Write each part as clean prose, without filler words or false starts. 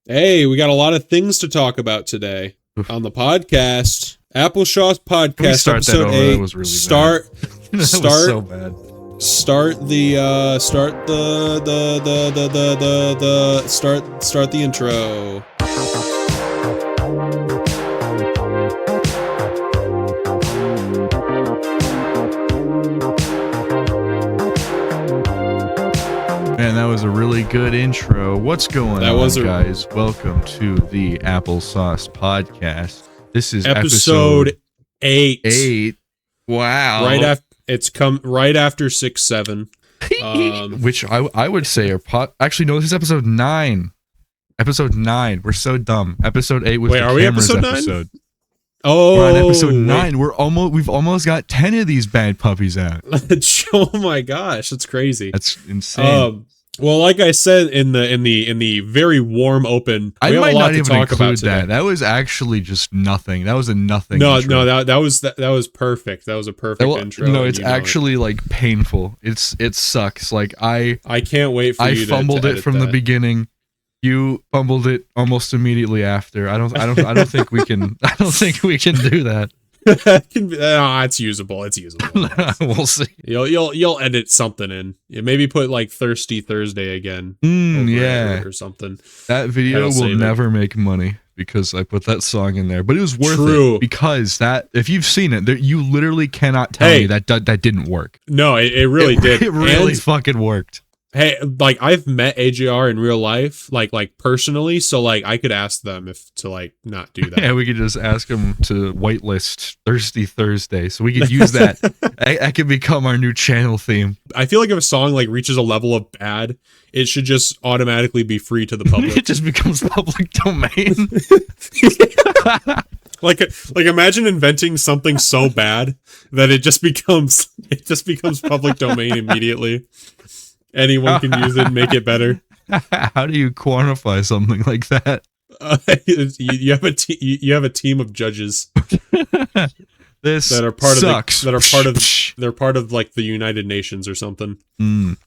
Hey, we got a lot of things to talk about today on the podcast. Schauce podcast. Can we start episode that over? 8. That was really start. bad. That was so bad. Start the intro. Man, that was a really good intro. What's going on, guys? Welcome to the Applesauce podcast. This is episode 8. 8. Wow. It's come right after 6, 7. Which I would say are actually no, this is episode 9. Episode 9. We're so dumb. Episode 8 was Wait, the are we cameras episode 9? episode. Oh, we're on episode 9. We've almost got 10 of these bad puppies out. Oh my gosh, that's crazy. That's insane. Well, like I said in the very warm open, we have a lot to talk about today. That was actually just nothing. That was a nothing. No, intro. that was perfect. That was a perfect intro. No, it's actually like painful. It sucks. Like I can't wait for you to fumbled it from the beginning. You fumbled it almost immediately after. I don't think we can. I don't think we can do that. It's usable. It's usable. We'll see. You'll edit something in. Maybe put like Thirsty Thursday again. Yeah, or something. That video will never make money because I put that song in there, but it was worth it because if you've seen it, you literally cannot tell me that didn't work. No, it really did. It really fucking worked. Hey, like I've met AJR in real life, like personally, so like I could ask them to not do that. Yeah, we could just ask them to whitelist Thirsty Thursday, so we could use that. That could become our new channel theme. I feel like if a song like reaches a level of bad, it should just automatically be free to the public. It just becomes public domain. Like imagine inventing something so bad that it just becomes public domain immediately. Anyone can use it and make it better. How do you quantify something like that? You have a team of judges this that are part sucks. They're part of like the United Nations or something.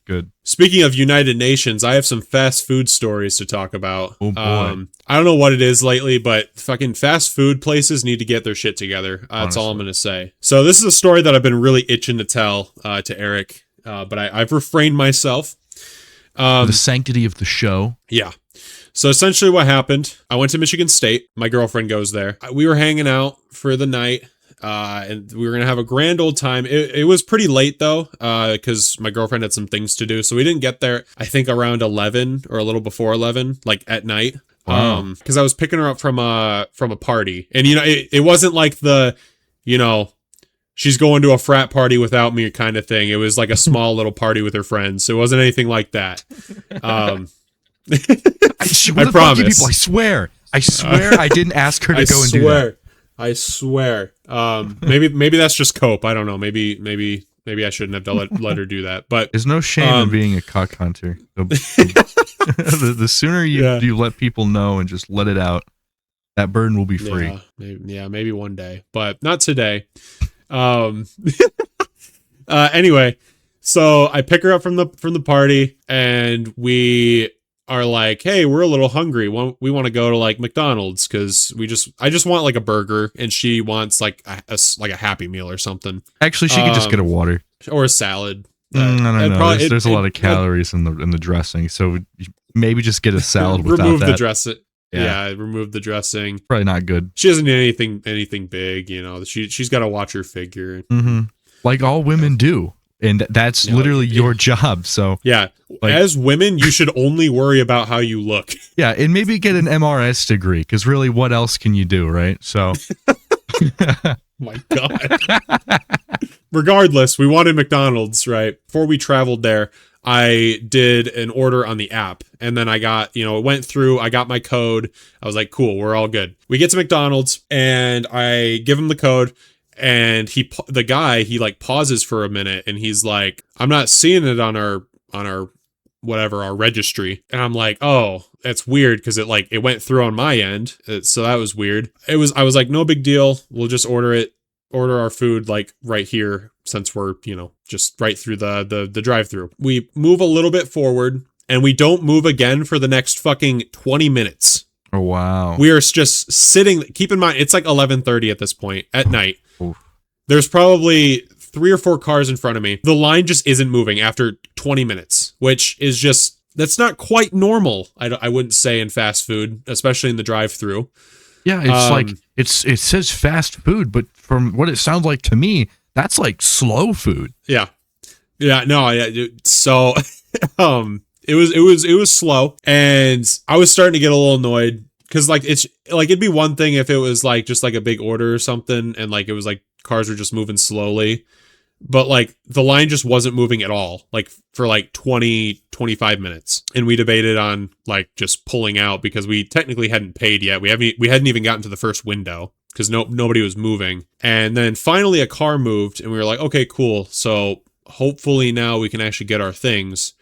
Good. Speaking of United Nations, I have some fast food stories to talk about. Oh boy. I don't know what it is lately, but fucking fast food places need to get their shit together. That's all I'm gonna say. So this is a story that I've been really itching to tell to Eric. But I've refrained myself. The sanctity of the show. Yeah. So essentially what happened, I went to Michigan State. My girlfriend goes there. We were hanging out for the night, and we were going to have a grand old time. It was pretty late, though, because my girlfriend had some things to do. So we didn't get there, I think, around 11 or a little before 11, like at night. Wow. Because I was picking her up from a party. And, it wasn't like the, she's going to a frat party without me kind of thing. It was like a small little party with her friends. So it wasn't anything like that. I promise. People, I swear I didn't ask her to go and do that. I swear. Maybe that's just cope. I don't know. Maybe I shouldn't have let her do that. But there's no shame in being a cock hunter. The sooner you let people know and just let it out, that burden will be free. Maybe one day, but not today. Anyway, so I pick her up from the party and we are like, hey, we're a little hungry. We want to go to like McDonald's because I just want like a burger and she wants like a Happy Meal or something. Actually, she could just get a water or a salad. I don't know. There's a lot of calories in the dressing, so maybe just get a salad without remove that. The dressing. Yeah, remove the dressing. Probably not good. She doesn't need anything big, she's got to watch her figure. Mm-hmm. Like all women do. And that's literally your job. So yeah, as women, you should only worry about how you look. Yeah, and maybe get an MRS degree, because really, what else can you do, right? So, my God. Regardless, we wanted McDonald's, right? Before we traveled there, I did an order on the app, and then I got, it went through, I got my code. I was like, cool, we're all good. We get to McDonald's, and I give him the code. And the guy like pauses for a minute and he's like, I'm not seeing it on our our registry. And I'm like, oh, that's weird because it went through on my end. So that was weird. I was like, no big deal. We'll just order our food like right here since we're, just right through the drive-through. We move a little bit forward and we don't move again for the next fucking 20 minutes. Oh, wow. We are just sitting. Keep in mind, it's like 11:30 at this point at night. Oof. There's probably 3 or 4 cars in front of me. The line just isn't moving after 20 minutes, which is just, that's not quite normal. I wouldn't say in fast food, especially in the drive-through. Yeah, it's like, it says fast food, but from what it sounds like to me, that's like slow food. Yeah. Yeah, no, yeah. So, it was slow, and I was starting to get a little annoyed because like it's like it'd be one thing if it was like just like a big order or something, and like it was like cars were just moving slowly, but like the line just wasn't moving at all, like for like 20-25 minutes, and we debated on like just pulling out because we technically hadn't paid yet. We hadn't even gotten to the first window because nobody was moving, and then finally a car moved, and we were like, okay, cool. So hopefully now we can actually get our things.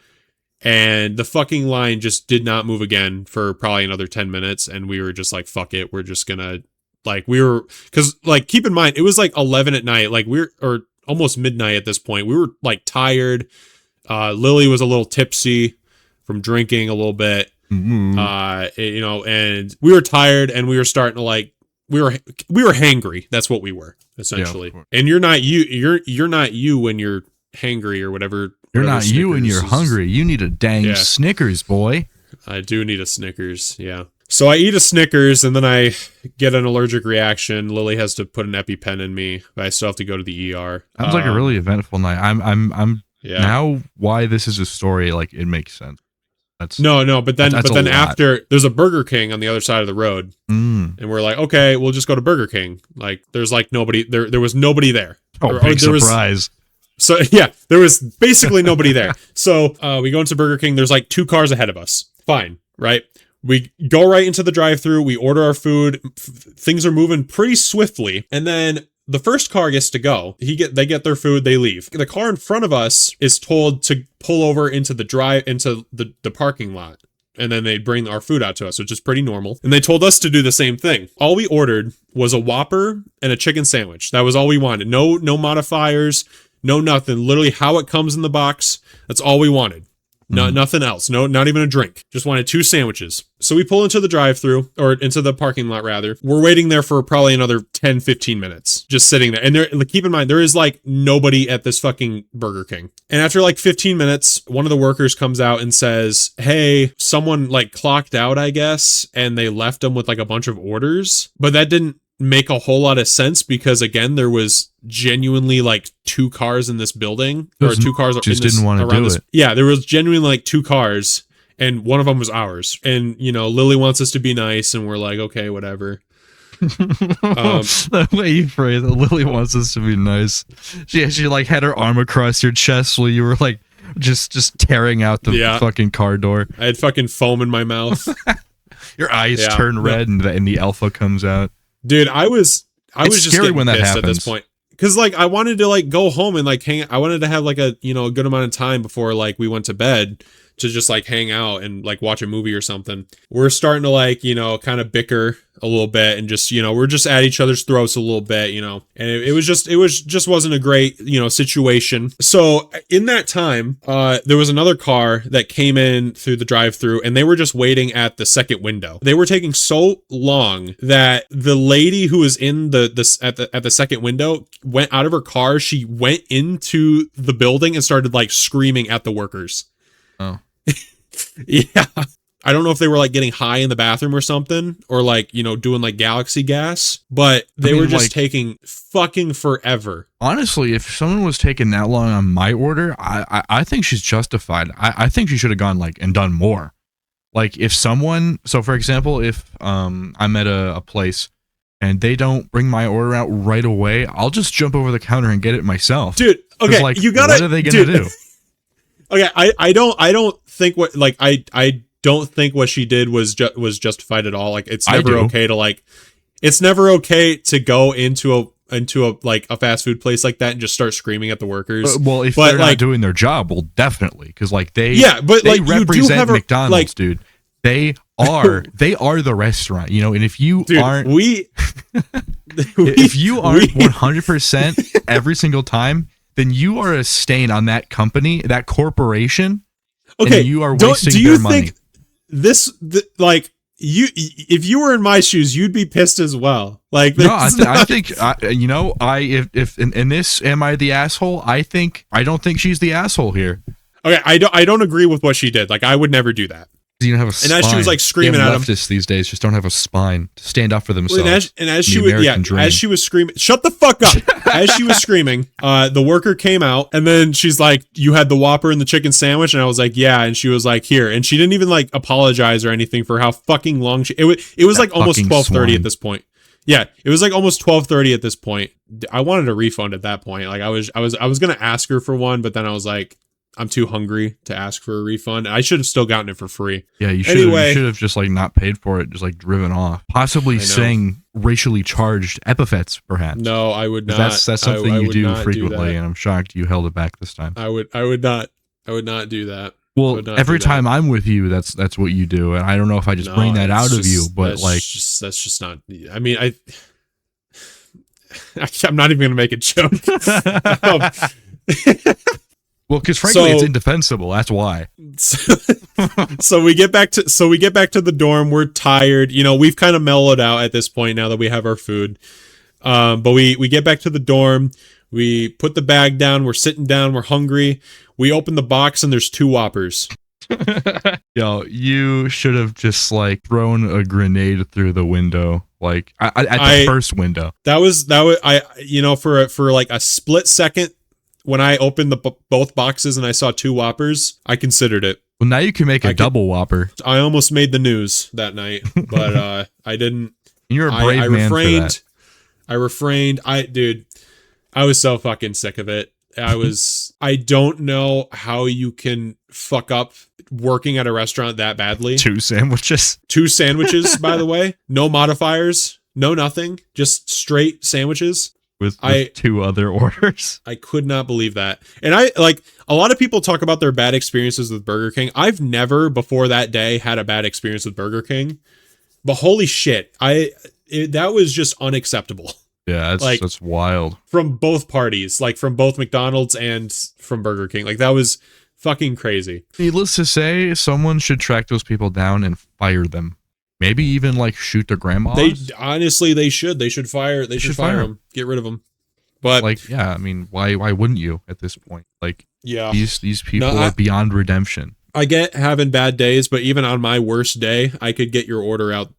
And the fucking line just did not move again for probably another 10 minutes. And we were just like, fuck it. We're just gonna, like, cause like, keep in mind, it was like 11 at night. Like or almost midnight at this point. We were like tired. Lily was a little tipsy from drinking a little bit. Mm-hmm. And we were tired, and we were starting to like, we were hangry. That's what we were essentially. Yeah, and you're not you when you're hangry or whatever. You're not Snickers you and you're hungry. You need a dang Snickers, boy. I do need a Snickers, yeah. So I eat a Snickers, and then I get an allergic reaction. Lily has to put an EpiPen in me, but I still have to go to the ER. Sounds like a really eventful night. I'm now why this is a story, like, it makes sense. No, but then after, there's a Burger King on the other side of the road, and we're like, okay, we'll just go to Burger King. Like, there's like nobody there. There was nobody there. Oh, big surprise. So yeah, there was basically nobody there. So we go into Burger King. There's like 2 cars ahead of us. Fine, right? We go right into the drive-thru. We order our food. Things are moving pretty swiftly, and then the first car gets to go. They get their food. They leave. The car in front of us is told to pull over into the parking lot. And then they bring our food out to us, which is pretty normal. And they told us to do the same thing. All we ordered was a Whopper and a chicken sandwich. That was all we wanted. No modifiers. No, nothing. Literally how it comes in the box. That's all we wanted. No, nothing else. No, not even a drink. Just wanted 2 sandwiches. So we pull into the drive-thru, or into the parking lot rather. We're waiting there for probably another 10-15 minutes, just sitting there. And keep in mind, there is like nobody at this fucking Burger King. And after like 15 minutes, one of the workers comes out and says, hey, someone like clocked out, I guess, and they left them with like a bunch of orders. But that didn't make a whole lot of sense because, again, there was genuinely like 2 cars in this building, or 2 cars just didn't want to do it. Yeah, there was genuinely like 2 cars, and one of them was ours. And Lily wants us to be nice, and we're like, okay, whatever. The way you phrase it, Lily wants us to be nice. She like had her arm across your chest while you were like just tearing out the fucking car door. I had fucking foam in my mouth. Your eyes turn red, and the alpha comes out. Dude, I was just getting when that pissed happens. At this point, because like I wanted to like go home and like hang. I wanted to have like a a good amount of time before like we went to bed to just like hang out and like watch a movie or something. We're starting to like kind of bicker a little bit, and just we're just at each other's throats a little bit, and it just wasn't a great situation. So in that time, there was another car that came in through the drive-thru, and they were just waiting at the second window. They were taking so long that the lady who was in at the second window went out of her car. She went into the building and started like screaming at the workers. Oh. Yeah. I don't know if they were like getting high in the bathroom or something, or like, doing like galaxy gas, but they were just taking fucking forever. Honestly, if someone was taking that long on my order, I think she's justified. I think she should have gone like and done more. Like if someone, so for example, if I'm at a place and they don't bring my order out right away, I'll just jump over the counter and get it myself. Dude, okay, like, you gotta. What are they gonna do? Okay, I don't think what like I don't think what she did was justified at all. Like it's never okay to like, it's never okay to go into a like a fast food place like that and just start screering at the workers. Well, if they're not doing their job, well, definitely, because like they represent you do have McDonald's, like, dude. They are the restaurant, and if you aren't, if you aren't 100% every single time, then you are a stain on that company, that corporation. Okay, and you are wasting their money. This if you were in my shoes, you'd be pissed as well. Like, no, I think if in this, am I the asshole? I don't think she's the asshole here. Okay, I don't agree with what she did. Like, I would never do that. You don't have a spine. And as she was like screaming at him, leftists these days just don't have a spine to stand up for themselves. As she was screaming, shut the fuck up. As she was screaming, the worker came out, and then she's like, "You had the Whopper and the chicken sandwich," and I was like, "Yeah," and she was like, "Here," and she didn't even like apologize or anything for how fucking long it was like almost 12:30 at this point. Yeah, it was like almost 12:30 at this point. I wanted a refund at that point. Like I was gonna ask her for one, but then I was like, I'm too hungry to ask for a refund. I should have still gotten it for free. Yeah, you should have just like not paid for it, just like driven off. Possibly saying racially charged epithets, perhaps. No, I would not. That's something you do frequently, and I'm shocked you held it back this time. I would not do that. Well, every time I'm with you, that's what you do, and I don't know if I just bring that out of you, but that's just not. I mean, I'm not even gonna make a joke. Well, because frankly, it's indefensible. That's why. So we get back to the dorm. We're tired. You know, we've kind of mellowed out at this point now that we have our food. But we get back to the dorm. We put the bag down. We're sitting down. We're hungry. We open the box and there's 2 Whoppers. Yo, you should have just like thrown a grenade through the window, like at the first window. That was for like a split second. When I opened both boxes and I saw 2 Whoppers, I considered it. Well, now you can make a double Whopper. I almost made the news that night, but I didn't. You're a brave man for that. I refrained. I was so fucking sick of it. I don't know how you can fuck up working at a restaurant that badly. 2 sandwiches. 2 sandwiches, by the way. No modifiers. No nothing. Just straight sandwiches. With 2 other orders. I could not believe that. And a lot of people talk about their bad experiences with Burger King. I've never before that day had a bad experience with Burger King. But holy shit, that was just unacceptable. Yeah, that's wild. From both parties, like from both McDonald's and from Burger King. Like that was fucking crazy. Needless to say, someone should track those people down and fire them. Maybe even like shoot their grandmas. They should fire them. Get rid of them. But like, yeah, I mean, why wouldn't you at this point? Like, yeah, these people are beyond redemption. I get having bad days, but even on my worst day, I could get your order out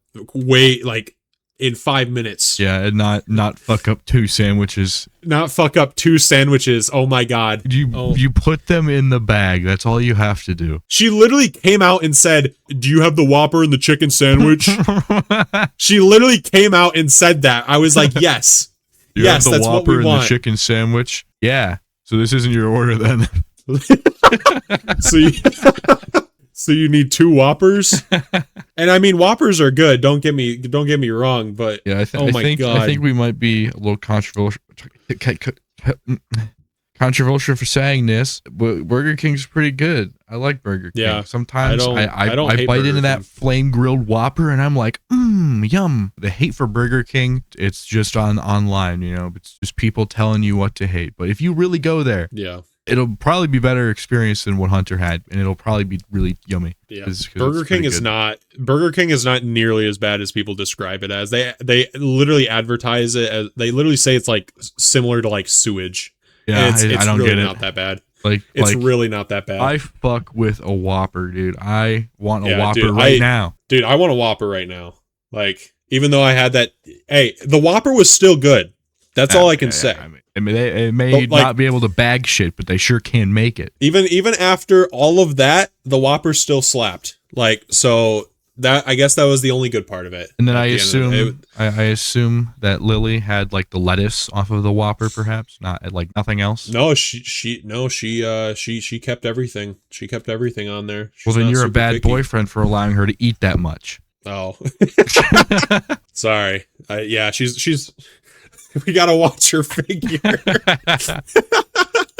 in 5 minutes. Yeah, and not fuck up 2 sandwiches. Not fuck up 2 sandwiches. Oh my god. You put them in the bag. That's all you have to do. She literally came out and said, "Do you have the Whopper and the chicken sandwich?" She literally came out and said that. I was like, "Yes." Yes, that's what we want. And the chicken sandwich? Yeah. So this isn't your order then. So you need 2 Whoppers? And I mean, Whoppers are good. Don't get me wrong, but yeah, I think we might be a little controversial for saying this, but Burger King's pretty good. I like Burger King. Yeah, sometimes I bite into that flame grilled Whopper and I'm like, yum. The hate for Burger King, it's just online, you know, it's just people telling you what to hate. But if you really go there, yeah, it'll probably be better experience than what Hunter had, and it'll probably be really yummy. Yeah, Burger King is not nearly as bad as people describe it as. They literally advertise it as, they literally say it's like similar to like sewage. Yeah, it's I don't really get it. Not that bad. It's really not that bad. I fuck with a Whopper, dude. I want a Whopper right now. Dude, I want a Whopper right now. Like, even though I had that, hey, the Whopper was still good. That's all I can say. I mean, they may not be able to bag shit, but they sure can make it. Even after all of that, the Whopper still slapped. Like, so that, I guess that was the only good part of it. And then I assume that Lily had like the lettuce off of the Whopper, perhaps, not like nothing else. No, she kept everything. She kept everything on there. Well, then you're a bad boyfriend for allowing her to eat that much. Oh, sorry. Yeah, she's. We gotta watch her figure.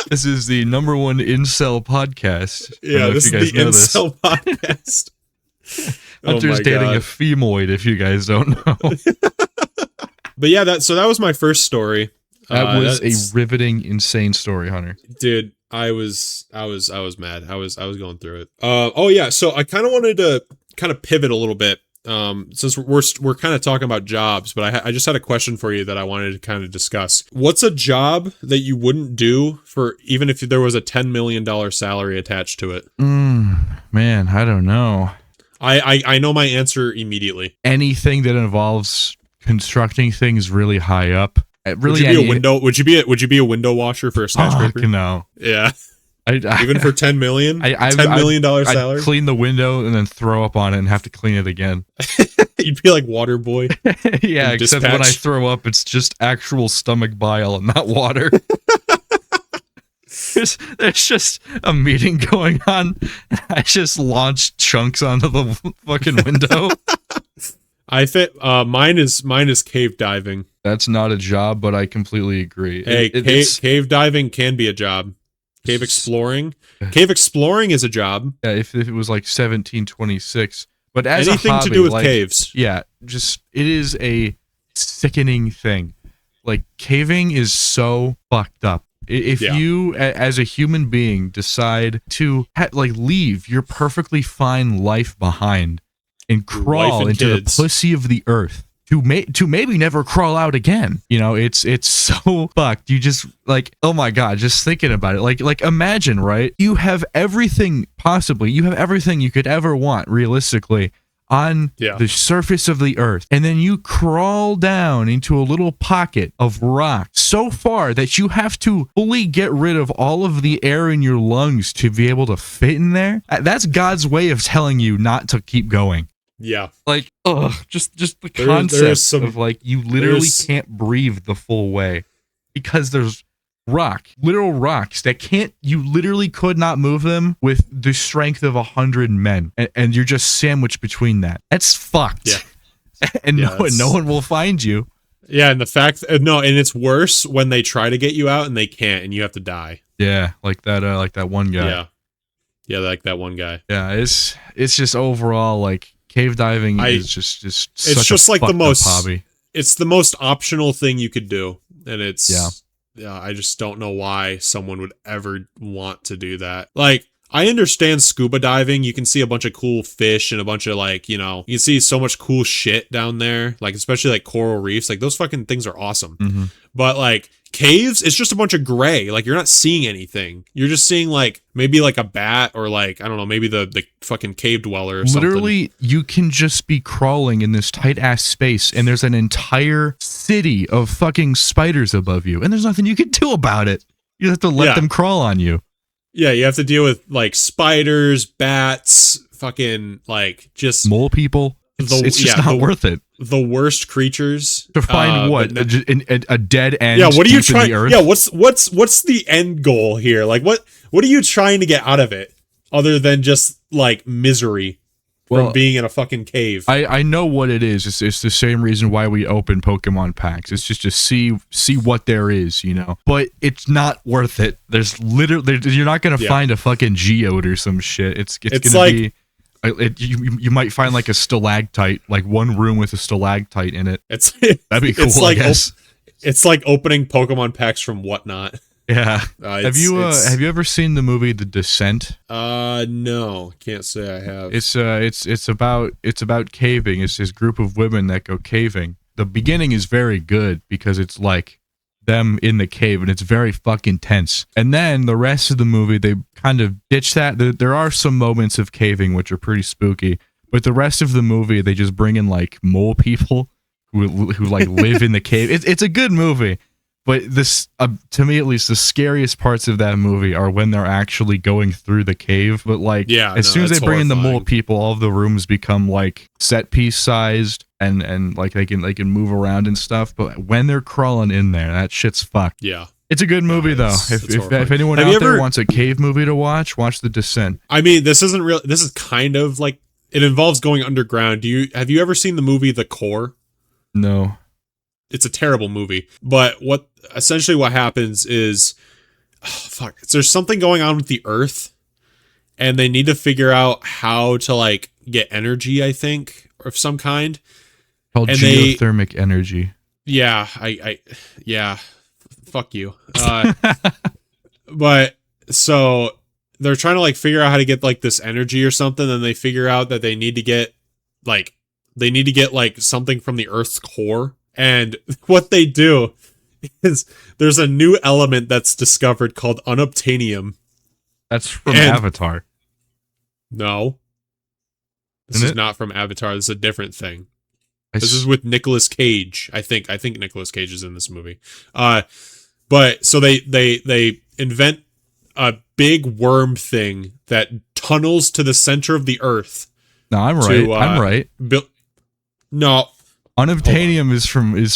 This is the #1 incel podcast. Yeah, this is the incel podcast. Hunter's dating a femoid, if you guys don't know. But yeah, that was my first story. That was a riveting, insane story, Hunter. Dude, I was mad. I was going through it. Oh yeah, so I kind of wanted to pivot a little bit since we're kind of talking about jobs, but I just had a question for you that I wanted to kind of discuss. What's a job that you wouldn't do for even if there was a $10 million salary attached to it? Man, I don't know. I know my answer immediately. Anything that involves constructing things really high up. Really, would you be a window? Would you be a window washer for a skyscraper? No. Yeah. Even for $10 million, $10 million salary, I'd clean the window and then throw up on it and have to clean it again. You'd be like water boy. Yeah, except when I throw up, it's just actual stomach bile and not water. There's just a meeting going on. I just launched chunks onto the fucking window. I think mine is cave diving. That's not a job, but I completely agree. Hey, cave diving can be a job. Cave exploring is a job. Yeah, if it was like 1726, but as anything a hobby, to do with like, caves. Yeah, just it is a sickening thing. Like caving is so fucked up. If you, as a human being, decide to leave your perfectly fine life behind and crawl into the pussy of the earth to maybe never crawl out again, it's so fucked. You just oh my god, just thinking about it. Like imagine, right? You have everything you could ever want realistically on the surface of the earth, and then you crawl down into a little pocket of rock so far that you have to fully get rid of all of the air in your lungs to be able to fit in there. That's God's way of telling you not to keep going. Yeah. Just the concept of you literally can't breathe the full way because there's literal rocks that you literally could not move them with the strength of 100 men, and you're just sandwiched between that. That's fucked. Yeah. And no one will find you. Yeah, and the fact and it's worse when they try to get you out and they can't, and you have to die. Yeah, like that one guy. Yeah, like that one guy. Yeah, it's just overall cave diving is just such it's just a like the most hobby. It's the most optional thing you could do, and it's I just don't know why someone would ever want to do that. I understand scuba diving. You can see a bunch of cool fish and a bunch of you can see so much cool shit down there. Especially coral reefs. Those fucking things are awesome. Mm-hmm. But caves, it's just a bunch of gray. You're not seeing anything. You're just seeing maybe a bat or I don't know, maybe the fucking cave dweller or literally something. You can just be crawling in this tight ass space and there's an entire city of fucking spiders above you and there's nothing you can do about it. You have to let them crawl on you. Yeah, you have to deal with spiders, bats, fucking just mole people. It's just not worth it. The worst creatures to find a dead end. Yeah, what are you trying? Yeah, what's the end goal here? What are you trying to get out of it other than just misery from being in a fucking cave? I know what it is. It's the same reason why we open Pokemon packs. It's just to see what there is, But it's not worth it. There's literally you're not gonna find a fucking geode or some shit. It's gonna be. You might find a stalactite, one room with a stalactite in it. That'd be cool. I guess. It's like opening Pokemon packs from Whatnot. Yeah. Have you ever seen the movie The Descent? No, can't say I have. It's about caving. It's this group of women that go caving. The beginning is very good because it's them in the cave and it's very fucking tense. And then the rest of the movie they kind of ditch that. There are some moments of caving which are pretty spooky, but the rest of the movie they just bring in mole people who live in the cave. It's a good movie. But this, to me at least, the scariest parts of that movie are when they're actually going through the cave. But as soon as they bring in the mole people, all of the rooms become set piece sized and they can move around and stuff. But when they're crawling in there, that shit's fucked. Yeah, it's a good movie though. If anyone out there wants a cave movie to watch The Descent. I mean, this isn't real. This is kind of it involves going underground. Have you ever seen the movie The Core? No. It's a terrible movie, but what happens is, there's something going on with the Earth, and they need to figure out how to get energy, I think, or of some kind. Called geothermic energy. Yeah, fuck you. But so they're trying to figure out how to get this energy or something, and they figure out that they need to get they need to get like something from the Earth's core. And what they do is there's a new element that's discovered called unobtainium. That's from Avatar. No. This Isn't is it? not from Avatar. This is a different thing. This is with Nicolas Cage. I think Nicolas Cage is in this movie. But so they invent a big worm thing that tunnels to the center of the Earth. No, I'm right. I'm right. No. Unobtainium is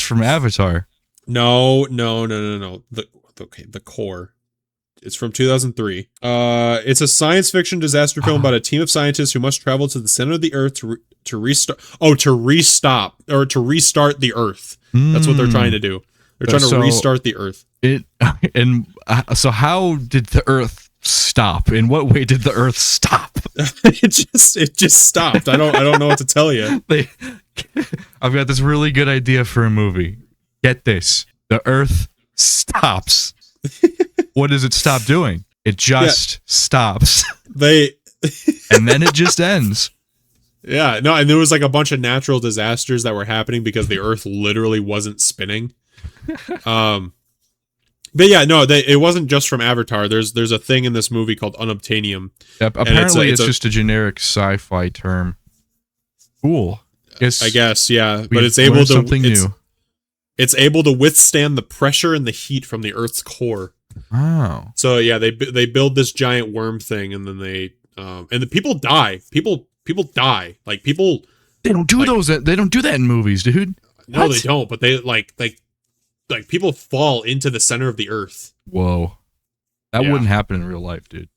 from Avatar. No. The core. It's from 2003. It's a science fiction disaster film about a team of scientists who must travel to the center of the Earth to restart the Earth. That's what they're trying to do. They're trying to restart the Earth. So how did the Earth stop? In what way did the Earth stop? it just stopped. I don't know what to tell you. I've got this really good idea for a movie. Get this. The Earth stops. What does it stop doing? It just stops. And then it just ends. Yeah, no, and there was like a bunch of natural disasters that were happening because the Earth literally wasn't spinning. But yeah, no, it wasn't just from Avatar. There's a thing in this movie called unobtainium. Yep, apparently it's just a generic sci-fi term. Cool. I guess, yeah, but it's able to something new. It's able to withstand the pressure and the heat from the Earth's core. Oh. So yeah, they build this giant worm thing, and then and the people die. People die. Like people. They don't do those. They don't do that in movies, dude. No, What? they don't. But they like people fall into the center of the Earth. Whoa, that wouldn't happen in real life, dude.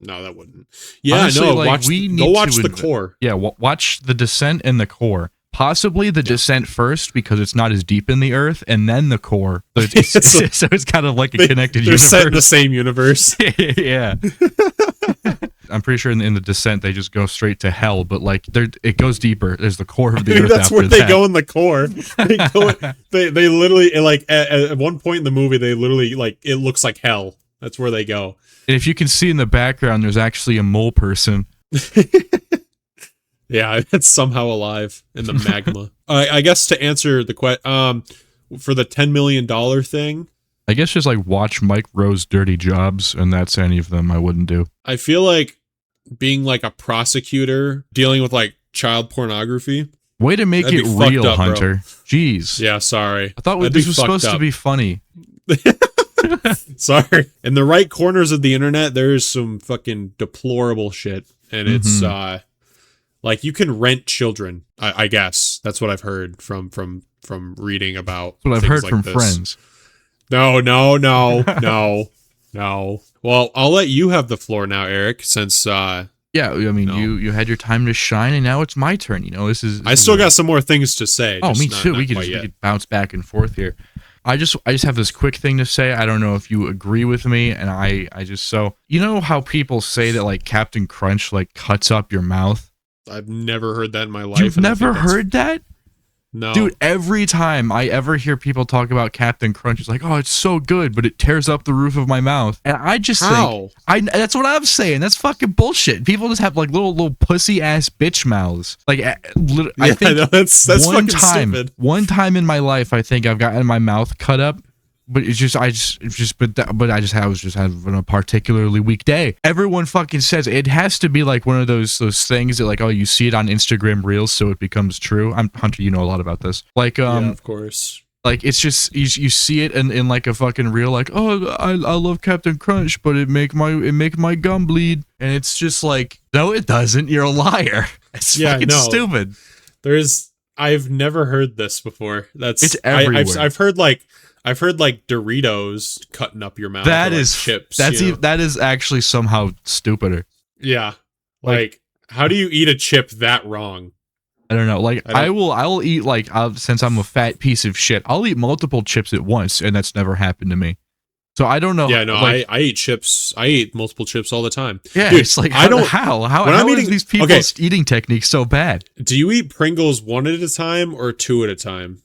No, that wouldn't. Yeah, honestly, no. like, Go watch the core. Yeah, watch the descent and the core. Possibly the descent first because it's not as deep in the Earth, and then the core. So it's kind of like a connected universe. They're set in the same universe. Yeah. I'm pretty sure in the descent they just go straight to hell, but like it goes deeper. There's the core of the Earth. That's where they go in the core. They literally like at one point in the movie they literally like it looks like hell. That's where they go. And if you can see in the background, there's actually a mole person. Yeah, it's somehow alive in the magma. I guess to answer the question, for the $10 million thing, I guess just like watch Mike Rowe's dirty jobs, and that's any of them I wouldn't do. I feel like being like a prosecutor dealing with like child pornography. Way to make it real, up, Hunter. Bro. Jeez. Yeah, sorry. I thought this was supposed to be funny. Sorry. In the right corners of the internet, there's some fucking deplorable shit, and it's like you can rent children. I guess that's what I've heard from reading about. That's what I've heard like from this. Friends. No. Well, I'll let you have the floor now, Eric, since yeah, I mean, you had your time to shine, and now it's my turn. You know, I still got some more things to say. Oh, me too. We could bounce back and forth here. I just have this quick thing to say. I don't know if you agree with me, and I just so you know how people say that like Captain Crunch like cuts up your mouth. I've never heard that in my life. You've never heard that? No. Dude, every time I ever hear people talk about Captain Crunch, it's like, oh, it's so good, but it tears up the roof of my mouth. And I just think, that's what I'm saying. That's fucking bullshit. People just have like little pussy ass bitch mouths. Like, I think that's fucking stupid. One time in my life, I think I've gotten my mouth cut up. But I was just having a particularly weak day. Everyone fucking says it has to be like one of those things that like, oh, you see it on Instagram Reels, so it becomes true. Hunter, you know a lot about this. Like, yeah, of course. Like it's just you see it in like a fucking reel, like, oh, I love Captain Crunch, but it make my gum bleed, and it's just like, no, it doesn't. You're a liar. It's fucking stupid. I've never heard this before. It's everywhere. I've heard like Doritos cutting up your mouth. That is chips. That is actually somehow stupider. Yeah, like how do you eat a chip that wrong? I don't know. Like I will eat like since I'm a fat piece of shit, I'll eat multiple chips at once, and that's never happened to me. So I don't know. Yeah, no, like, I eat chips. I eat multiple chips all the time. Yeah, dude, it's like how are these people's eating techniques so bad? Do you eat Pringles one at a time or two at a time?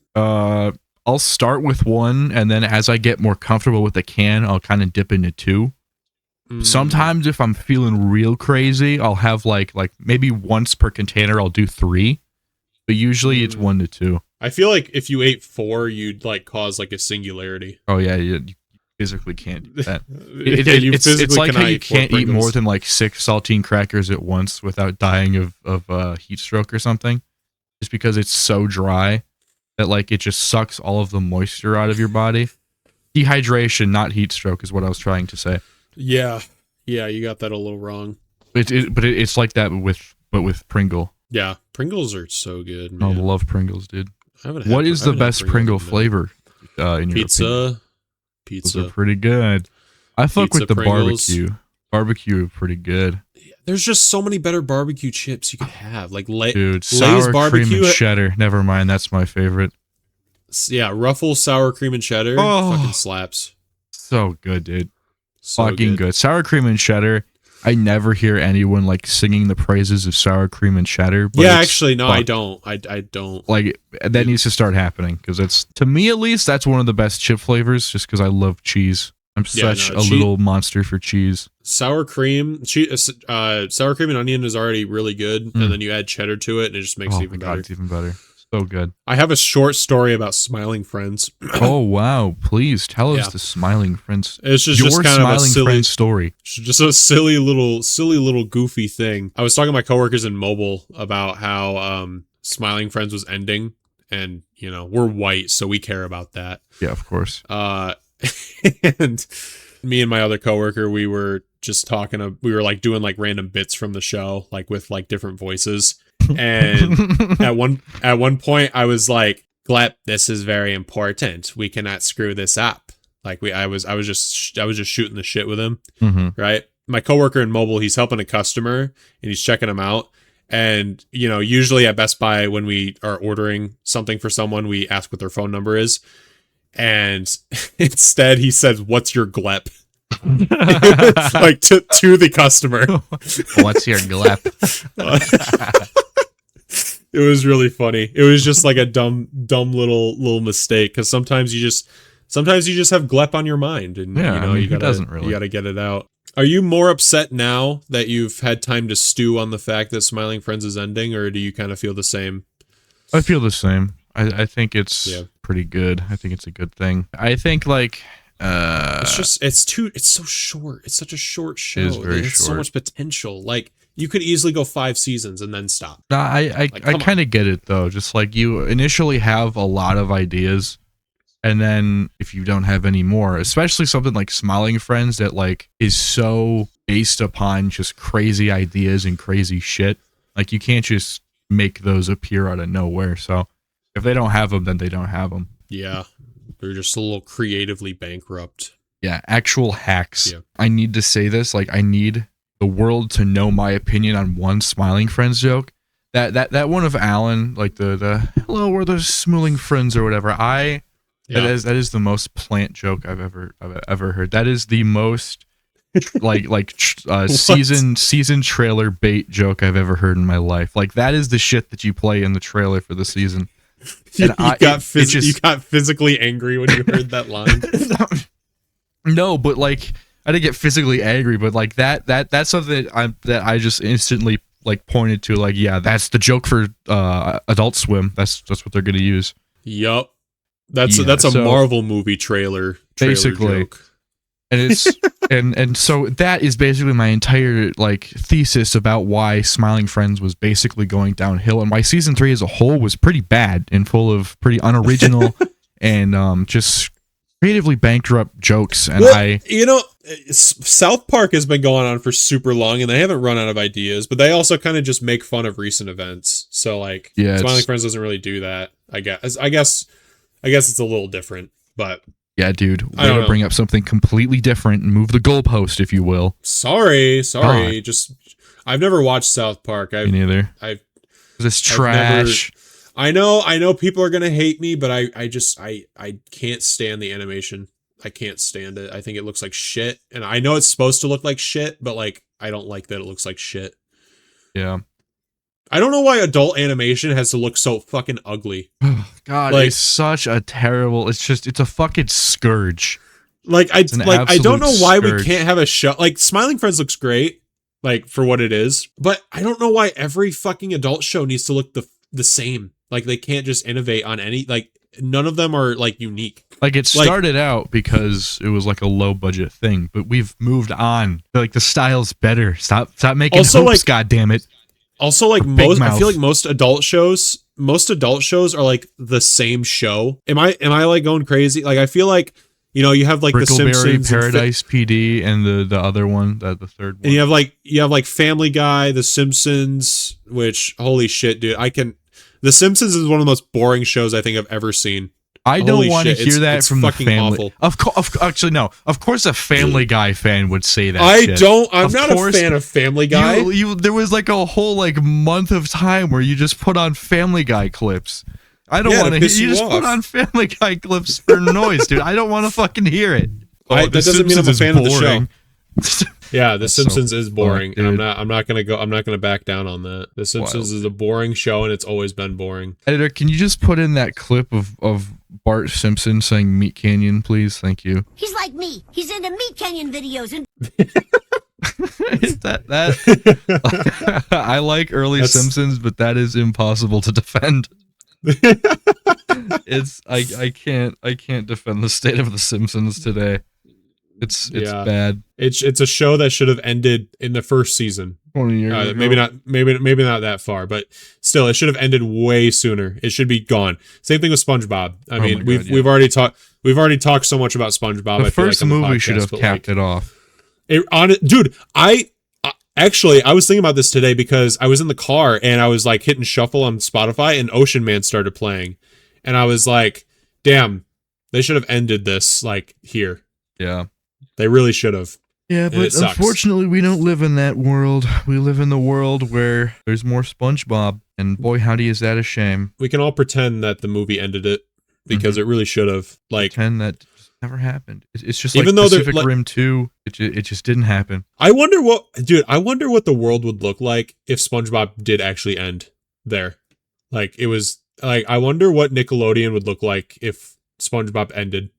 I'll start with one, and then as I get more comfortable with the can, I'll kind of dip into two. Sometimes if I'm feeling real crazy, I'll have like maybe once per container, I'll do three. but usually it's 1 to 2. I feel like if you ate 4, you'd like cause like a singularity. Oh yeah, you physically can't do that. It's like how you can't eat more than like 6 saltine crackers at once without dying of heat stroke or something, just because it's so dry that like it just sucks all of the moisture out of your body. Dehydration, not heat stroke, is what I was trying to say. Yeah, you got that a little wrong. But it's like that with Pringle. Yeah, Pringles are so good, man. I love Pringles, dude. What is the best Pringle flavor in your opinion? Pizza. Those are pretty good. I fuck with the Pringles. barbecue are pretty good. There's just so many better barbecue chips you could have, like dude, sour cream and cheddar. Never mind, that's my favorite. Yeah, Ruffles sour cream and cheddar fucking slaps. So good, dude. So fucking good. Sour cream and cheddar. I never hear anyone like singing the praises of sour cream and cheddar. But yeah, actually, no, I don't. I don't. Like, that needs to start happening, because it's, to me at least, that's one of the best chip flavors, just because I love cheese. I'm such a little monster for cheese. Sour cream and onion is already really good, and then you add cheddar to it, and it just makes it even better. It's even better. So good. I have a short story about Smiling Friends. Oh wow! Please tell us the Smiling Friends. It's just kind of a silly friend story. Just a silly little goofy thing. I was talking to my coworkers in Mobile about how Smiling Friends was ending, and you know we're white, so we care about that. Yeah, of course. And me and my other coworker, we were just talking. We were like doing like random bits from the show, like with like different voices. And at one point I was like, Glep, this is very important. We cannot screw this up. Like I was just shooting the shit with him. Right. My coworker in Mobile, he's helping a customer and he's checking them out. And, you know, usually at Best Buy, when we are ordering something for someone, we ask what their phone number is. And instead he says, what's your Glep? Like to the customer. What's your Glep? It was really funny. It was just like a dumb little mistake, because sometimes you just have Glep on your mind, and you know, you gotta get it out. Are you more upset now that you've had time to stew on the fact that Smiling Friends is ending, or do you kind of feel the same? I feel the same. I think it's pretty good. I think it's a good thing. I think like it's so short. It's such a short show. It is very short. So much potential. Like, you could easily go 5 seasons and then stop. Nah, I kind of get it though. Just like, you initially have a lot of ideas, and then if you don't have any more, especially something like Smiling Friends that like is so based upon just crazy ideas and crazy shit, like you can't just make those appear out of nowhere. So if they don't have them, then they don't have them. Yeah, they're just a little creatively bankrupt. Yeah, actual hacks. Yeah. I need to say this, like, I need the world to know my opinion on one Smiling Friends joke. That one of Alan, like the hello, we're the Smiling Friends or whatever. That is the most plant joke I've ever heard. That is the most season trailer bait joke I've ever heard in my life. Like, that is the shit that you play in the trailer for the season. You got physically angry when you heard that line. No, but like, I didn't get physically angry, but like that's something that I just instantly like pointed to, like, yeah, that's the joke for Adult Swim. That's what they're gonna use. Yup. That's a Marvel movie trailer basically joke. And it's and so that is basically my entire like thesis about why Smiling Friends was basically going downhill, and why season 3 as a whole was pretty bad and full of pretty unoriginal and just creatively bankrupt jokes. And South Park has been going on for super long, and they haven't run out of ideas, but they also kind of just make fun of recent events. So like, Smiling Friends doesn't really do that. I guess it's a little different, but yeah, dude, way to bring up something completely different and move the goalpost, if you will. Sorry. God. I've never watched South Park. Me neither. It's trash. I know people are gonna hate me, but I can't stand the animation. I can't stand it. I think it looks like shit, and I know it's supposed to look like shit, but like, I don't like that it looks like shit. Yeah. I don't know why adult animation has to look so fucking ugly. God, like, it's such a terrible. It's a fucking scourge. Like, I don't know why we can't have a show. Like, Smiling Friends looks great, like, for what it is, but I don't know why every fucking adult show needs to look the same. Like they can't just innovate on any, like none of them are like unique. Like it started out because it was like a low budget thing, but we've moved on. Like the style's better. Stop making Also, hoops, God damn it. Also, like I feel like most adult shows are like the same show. Am I like going crazy? Like I feel like, you know, you have like the Simpsons, Paradise PD, and the other one, the third one. And you have like Family Guy, The Simpsons, which holy shit, dude, The Simpsons is one of the most boring shows I think I've ever seen. I don't want to hear that from the family. Awful. Actually, no. Of course, a Family Guy fan would say that. I'm not a fan of Family Guy. There was like a whole like month of time where you just put on Family Guy clips. I don't want to hear. You just put on Family Guy clips for noise, dude. I don't want to fucking hear it. That doesn't mean I'm a fan of the show. Yeah, The Simpsons is boring, and I'm not gonna back down on that. The Simpsons is a boring show, and it's always been boring. Editor, can you just put in that clip of Bart Simpson saying "Meat Canyon," please? Thank you. He's like me. He's into Meat Canyon videos and. that I like early Simpsons, but that is impossible to defend. I can't defend the state of the Simpsons today. It's bad. It's a show that should have ended in the first season. 20 years ago. Maybe not that far, but still, it should have ended way sooner. It should be gone. Same thing with SpongeBob. I mean, we've already talked so much about SpongeBob. The first movie should have capped it off. Dude, I was thinking about this today because I was in the car and I was like hitting shuffle on Spotify and Ocean Man started playing, and I was like, damn, they should have ended this like here. Yeah. They really should have. Yeah, but unfortunately, we don't live in that world. We live in the world where there's more SpongeBob, and boy, howdy, is that a shame. We can all pretend that the movie ended it because it really should have. Like, pretend that just never happened. It's just like Pacific Rim 2. It just didn't happen. I wonder what the world would look like if SpongeBob did actually end there. Like, it was like, I wonder what Nickelodeon would look like if SpongeBob ended.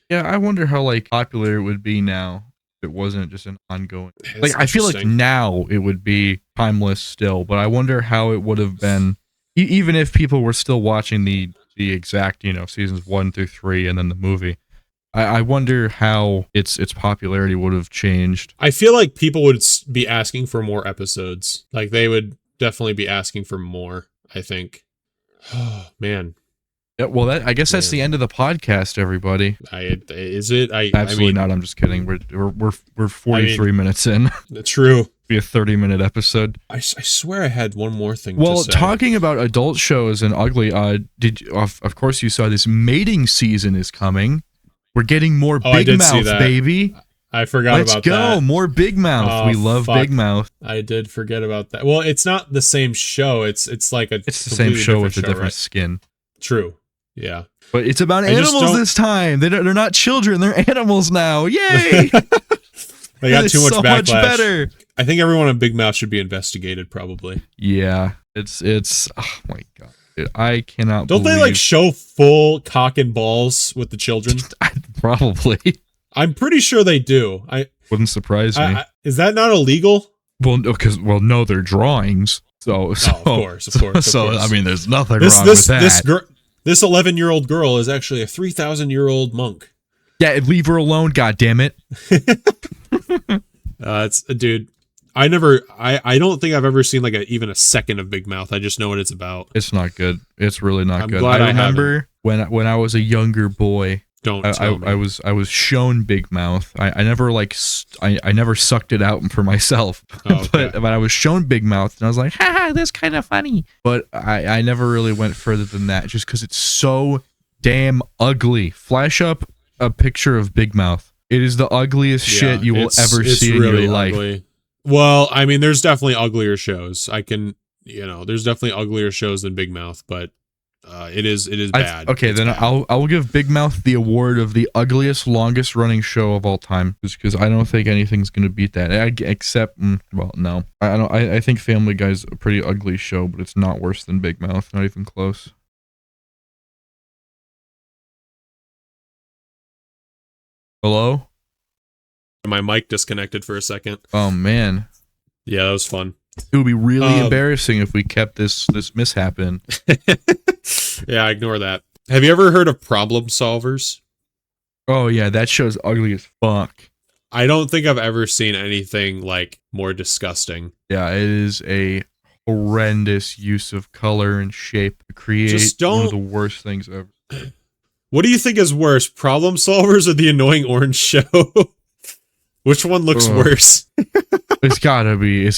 Yeah, I wonder how like popular it would be now if it wasn't just an ongoing. Like I feel like now it would be timeless still, but I wonder how it would have been even if people were still watching the exact, seasons 1 through 3 and then the movie. I wonder how its popularity would have changed. I feel like people would be asking for more episodes. Like they would definitely be asking for more, I think. Oh, man. Yeah, well, I guess that's the end of the podcast, everybody. Is it? Absolutely not. I'm just kidding. We're 43 minutes in. True. Be a 30-minute episode. I swear I had one more thing. Well, to say. Talking about adult shows and ugly. Of course you saw this mating season is coming. We're getting more Big Mouth, baby. I forgot about that. Let's go. More Big Mouth. We love Big Mouth. I did forget about that. Well, it's not the same show. It's like it's the same show with a different skin. True. Yeah. But it's about animals this time. They're not children. They're animals now. Yay! They got too much backlash. Much better. I think everyone on Big Mouth should be investigated, probably. Yeah. It's oh my god. Dude, I cannot Don't they like show full cock and balls with the children? Probably. I'm pretty sure they do. Wouldn't surprise me. Is that not illegal? Well, no, they're drawings. So of course. I mean, there's nothing wrong with that. This 11-year-old girl is actually a 3,000-year-old monk. Yeah, leave her alone, goddammit. Dude, I don't think I've ever seen like even a second of Big Mouth. I just know what it's about. It's not good. It's really not good. Glad I remember when I was a younger boy. I was shown Big Mouth. I never I never sucked it out for myself. Oh, okay. but I was shown Big Mouth and I was like, haha, that's kind of funny. But I never really went further than that just because it's so damn ugly. Flash up a picture of Big Mouth. It is the ugliest shit you will ever see really in your life. Ugly. Well, I mean, there's definitely uglier shows. There's definitely uglier shows than Big Mouth, but it is bad. It's bad. I'll give Big Mouth the award of the ugliest, longest running show of all time, just because I don't think anything's gonna beat that. Except, no, I don't. I think Family Guy's a pretty ugly show, but it's not worse than Big Mouth. Not even close. Hello? My mic disconnected for a second. Oh man. Yeah, that was fun. It would be really embarrassing if we kept this mishap in. Yeah, ignore that. Have you ever heard of Problem Solvers? Oh yeah, that show's ugly as fuck. I don't think I've ever seen anything like more disgusting. Yeah, it is a horrendous use of color and shape to create one of the worst things ever. What do you think is worse, Problem Solvers or the annoying orange show? Which one looks worse? It's gotta be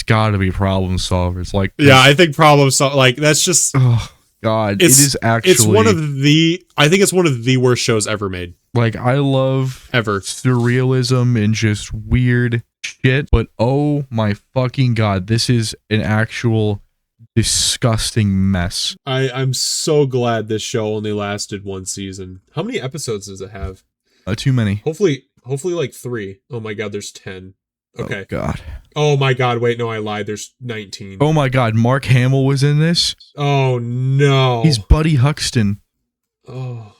Problem Solvers. Like, yeah, I think Problem Solvers. Like, that's just. Oh God, it is actually. It's one of the. I think it's one of the worst shows ever made. Like, I love surrealism and just weird shit, but oh my fucking God, this is an actual disgusting mess. I'm so glad this show only lasted one season. How many episodes does it have? Too many. Hopefully like 3. Oh my God, there's 10. Okay. Oh God. Oh my God, wait, no, I lied. There's 19. Oh my God, Mark Hamill was in this. Oh no. He's Buddy Huxton. Oh.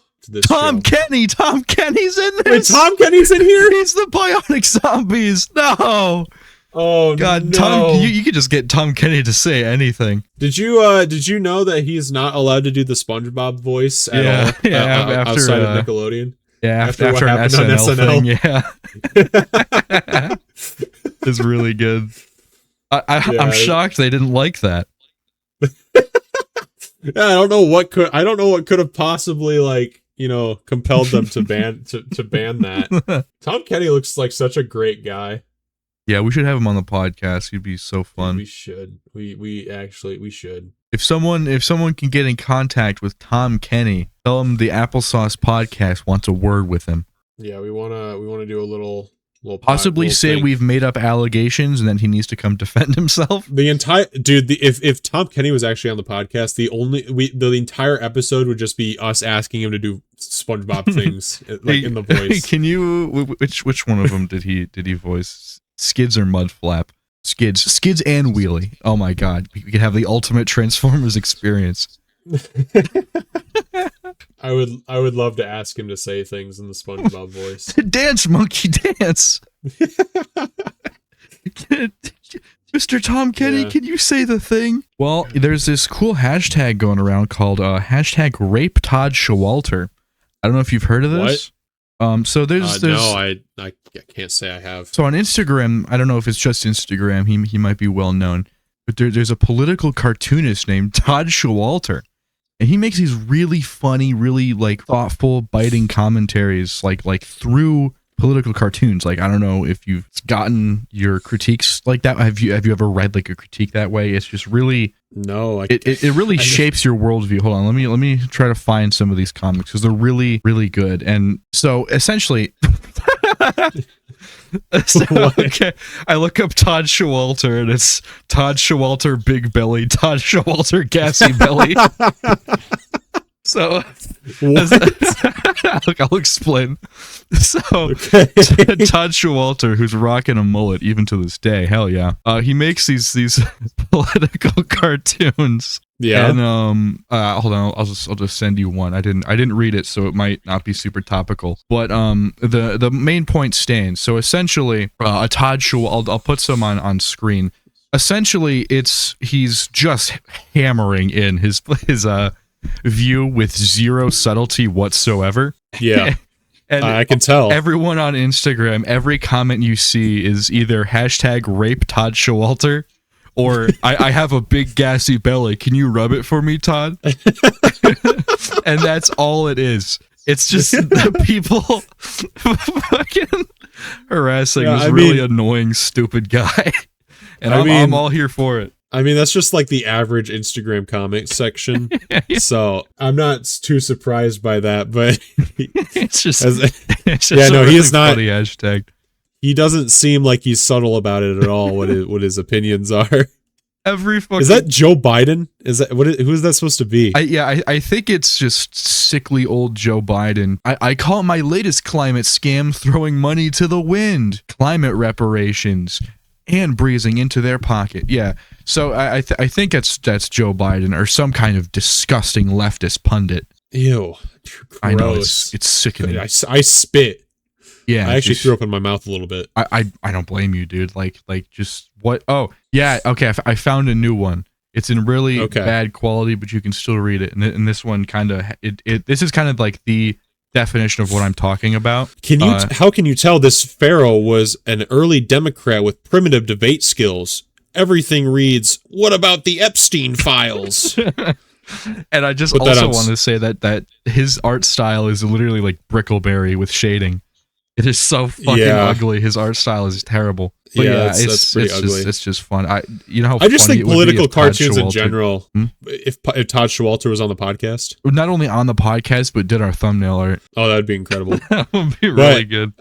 Tom Kenny's in this. Wait, Tom Kenny's in here? He's the Bionic Zombies. No. Oh God, no. Tom, you could just get Tom Kenny to say anything. Did you know that he's not allowed to do the SpongeBob voice at all? Yeah, outside of Nickelodeon. Yeah, after an what happened SNL on thing. Yeah, it's really good. I'm shocked they didn't like that. Yeah, I don't know what could have possibly compelled them to ban that. Tom Kenny looks like such a great guy. Yeah, we should have him on the podcast. He'd be so fun. We should. We should. If someone can get in contact with Tom Kenny, tell him the Applesauce podcast wants a word with him. Yeah, we wanna do a little possibly say we've made up allegations and then he needs to come defend himself. The entire if Tom Kenny was actually on the podcast, the entire episode would just be us asking him to do SpongeBob things in the voice. Can you which one of them did he voice? Skids or Mudflap? Skids and Wheelie. Oh my God, we could have the ultimate Transformers experience. I would love to ask him to say things in the SpongeBob voice. Dance, monkey, dance. Mr. Tom Kenny, Can you say the thing? Well, there's this cool hashtag going around called hashtag Rape Todd Showalter. I don't know if you've heard of this. So there's no, I can't say I have. So on Instagram, I don't know if it's just Instagram. He might be well known, but there's a political cartoonist named Todd Showalter. And he makes these really funny, really thoughtful, biting commentaries like through political cartoons. Like, I don't know if you've gotten your critiques like that. Have you ever read a critique that way? It's just really it really shapes your worldview. Hold on, let me try to find some of these comics because they're really, really good. And so essentially okay, I look up Todd Showalter and it's Todd Showalter Big Belly, Todd Showalter Gassy Belly. So look, I'll explain. So Todd Showalter, who's rocking a mullet even to this day, hell yeah, he makes these political cartoons. Yeah. And hold on, I'll just send you one. I didn't read it, so it might not be super topical. But the main point stands. So essentially, a Todd Showalter, I'll put some on screen. Essentially, he's just hammering in his view with zero subtlety whatsoever. Yeah. And I can tell. Everyone on Instagram, every comment you see is either hashtag rape Todd Showalter or I have a big gassy belly. Can you rub it for me, Todd? And that's all it is. It's just the people fucking harassing this really annoying, stupid guy. And I'm all here for it. I mean, that's just like the average Instagram comment section. So I'm not too surprised by that, but it's just he is not. Funny hashtag. He doesn't seem like he's subtle about it at all. What his opinions are. Is that Joe Biden? Is that who is that supposed to be? I think it's just sickly old Joe Biden. I call it my latest climate scam, throwing money to the wind, climate reparations, and breezing into their pocket. Yeah. So I think that's Joe Biden or some kind of disgusting leftist pundit. Ew. Gross. I know it's sickening. I spit. Yeah, I actually just- threw up in my mouth a little bit. I don't blame you, dude. Like just what? Oh yeah, okay. I found a new one. It's in really bad quality, but you can still read it. And this one kind of this is kind of like the definition of what I'm talking about. Can you? How can you tell this pharaoh was an early Democrat with primitive debate skills? Everything reads, "What about the Epstein files?" And I just Put that also on want to say that his art style is literally like Brickleberry with shading. It is so fucking ugly. His art style is terrible. But that's pretty ugly. It's just fun. You know how I just funny think it would be political if Todd cartoons in Schauce- general. If Todd Schauce was on the podcast, not only on the podcast but did our thumbnail art. oh, that would be incredible. That would be really good.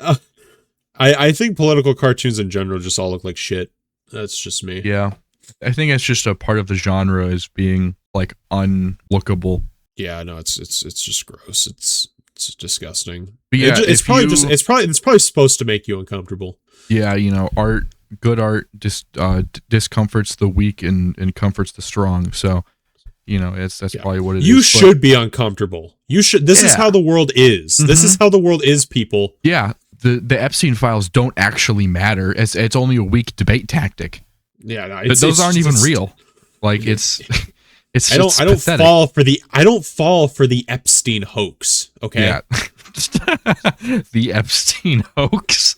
I think political cartoons in general just all look like shit. That's just me. Yeah, I think it's just a part of the genre is being like unlookable. Yeah, no, it's just gross. It's disgusting. But yeah, it's probably supposed to make you uncomfortable. Yeah, you know, good art discomforts the weak and comforts the strong. So, you know, that's probably what it is. You should be uncomfortable. You should. This is how the world is. This is how the world is, people. Yeah, the Epstein files don't actually matter. It's only a weak debate tactic. Yeah, no, those aren't even real. Like it's I don't fall for the Epstein hoax. Okay. Yeah. The Epstein hoax.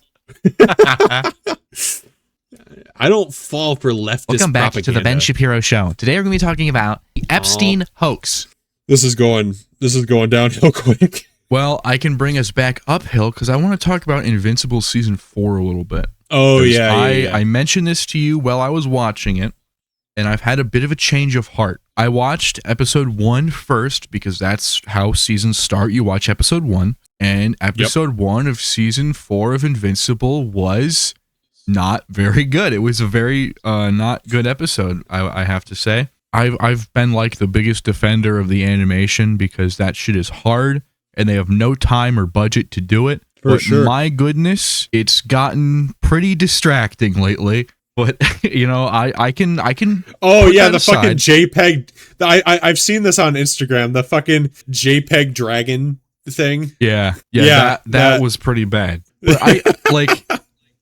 I don't fall for leftist Welcome back propaganda. to the Ben Shapiro Show. Today we're going to be talking about the Epstein hoax. This is going downhill quick. Well, I can bring us back uphill because I want to talk about Invincible season 4 a little bit. Oh yeah, I mentioned this to you while I was watching it, and I've had a bit of a change of heart. I watched episode 1 first because that's how seasons start. You watch episode 1, and episode 1 of season 4 of Invincible was not very good. It was a very not good episode, I have to say. I've been like the biggest defender of the animation because that shit is hard, and they have no time or budget to do it. For sure. My goodness, it's gotten pretty distracting lately. But you know, I can. Oh yeah, the fucking JPEG. I've seen this on Instagram. The fucking JPEG dragon thing. Yeah. That was pretty bad. But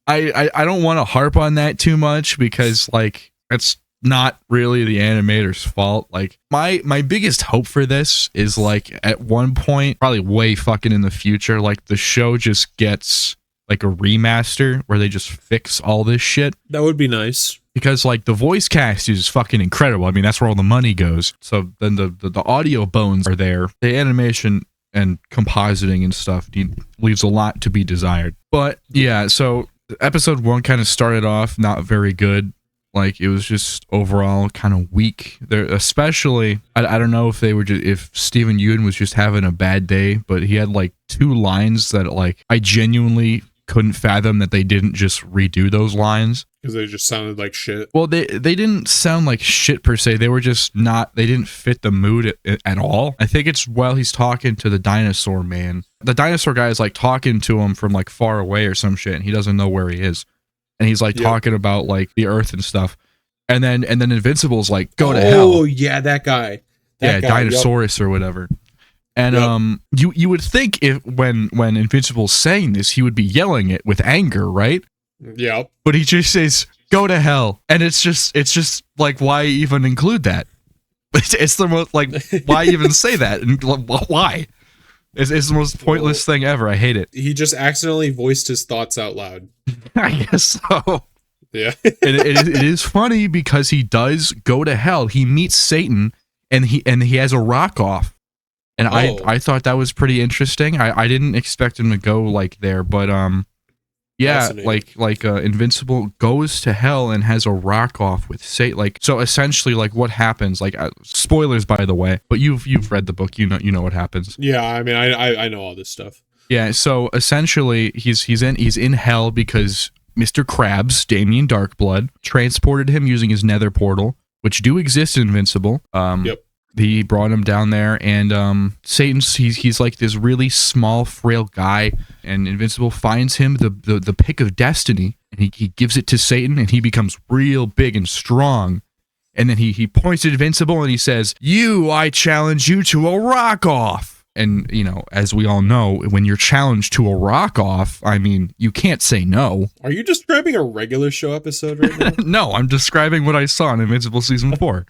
I don't want to harp on that too much because like it's not really the animator's fault. Like my biggest hope for this is like at one point, probably way fucking in the future, like the show just gets like a remaster where they just fix all this shit. That would be nice. Because like the voice cast is fucking incredible. I mean, that's where all the money goes. So then the audio bones are there. The animation and compositing and stuff leaves a lot to be desired. But yeah, so episode 1 kind of started off not very good. Like it was just overall kind of weak. There, especially I don't know if they were if Steven Yeun was just having a bad day, but he had like 2 lines that like I genuinely couldn't fathom that they didn't just redo those lines because they just sounded like shit. Well, they didn't sound like shit per se. They were just not. They didn't fit the mood at all. I think it's while he's talking to the dinosaur man. The dinosaur guy is like talking to him from like far away or some shit, and he doesn't know where he is. And he's like talking about like the Earth and stuff, and then Invincible's like go to hell. Oh yeah, that guy. Dinosaurus or whatever. And you would think if when Invincible's saying this, he would be yelling it with anger, right? Yep. But he just says go to hell, and it's just like why even include that? It's the most like why even say that and why? It's the most pointless thing ever. I hate it. He just accidentally voiced his thoughts out loud. I guess so. Yeah. it is funny because he does go to hell. He meets Satan and he has a rock off. And I thought that was pretty interesting. I didn't expect him to go like there, but yeah, like Invincible goes to hell and has a rock off with Satan. Like so essentially like what happens, like spoilers by the way, but you've read the book, you know what happens. Yeah, I mean I know all this stuff. Yeah, so essentially he's in hell because Mr. Krabs, Damien Darkblood, transported him using his nether portal, which do exist in Invincible. Yep. He brought him down there, and Satan's he's like this really small, frail guy, and Invincible finds him the pick of destiny, and he gives it to Satan, and he becomes real big and strong. And then he points at Invincible and he says, I challenge you to a rock off. And, you know, as we all know, when you're challenged to a rock off, I mean, you can't say no. Are you describing a regular show episode right now? No, I'm describing what I saw in Invincible Season 4.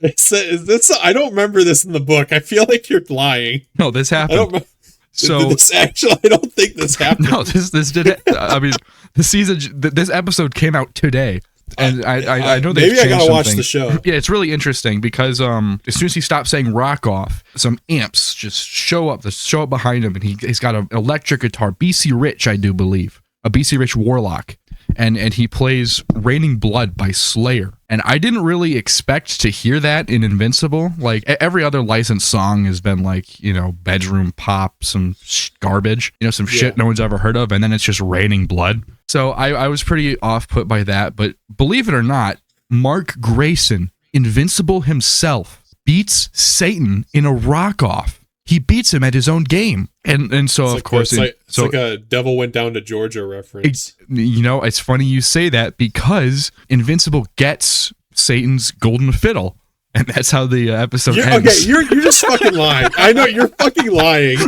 Is this, I don't remember this in the book. I feel like you're lying. No, this happened. So this actually, I don't think this happened. No, this did. I mean, this episode came out today, and I know maybe I gotta something. watch the show. Yeah, it's really interesting because as soon as he stops saying rock off, some amps just show up behind him, and he's got an electric guitar, BC Rich, I do believe, a BC Rich Warlock, and he plays Raining Blood by Slayer. And I didn't really expect to hear that in Invincible. Like, every other licensed song has been like, you know, bedroom pop, some garbage, you know, some shit no one's ever heard of, and then it's just Raining Blood. So I was pretty off-put by that, but believe it or not, Mark Grayson, Invincible himself, beats Satan in a rock-off. He beats him at his own game. And so, of course... It's like a Devil Went Down to Georgia reference. You know, it's funny you say that because Invincible gets Satan's golden fiddle. And that's how the episode ends. Okay, you're just fucking lying. I know, you're fucking lying.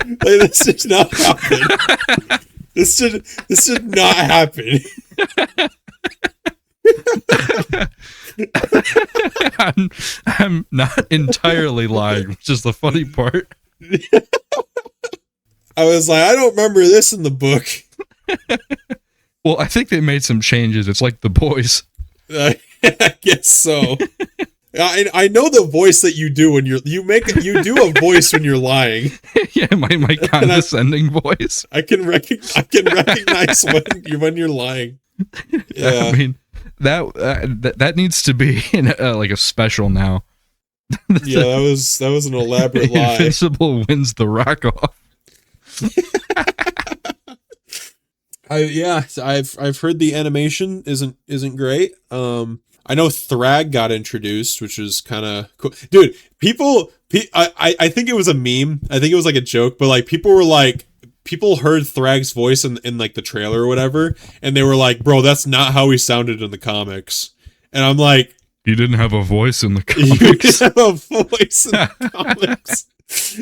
Like, this did not happen. This did not happen. I'm not entirely lying, which is the funny part. I was like, I don't remember this in the book. Well, I think they made some changes. It's like The Boys. I guess so. I know the voice that you do when you do a voice when you're lying. Yeah, my condescending voice. I can recognize when you're lying. Yeah. I mean, that needs to be in like a special now. Yeah, that was an elaborate lie. Invincible wins the rock off. I've heard the animation isn't great. I know Thrag got introduced, which is kind of cool. Dude, I think it was a meme. I think it was like a joke, but like people heard Thrag's voice in like the trailer or whatever, and they were like, bro, that's not how he sounded in the comics. And I'm like, you didn't have a voice in the you comics. didn't have a voice in the comics.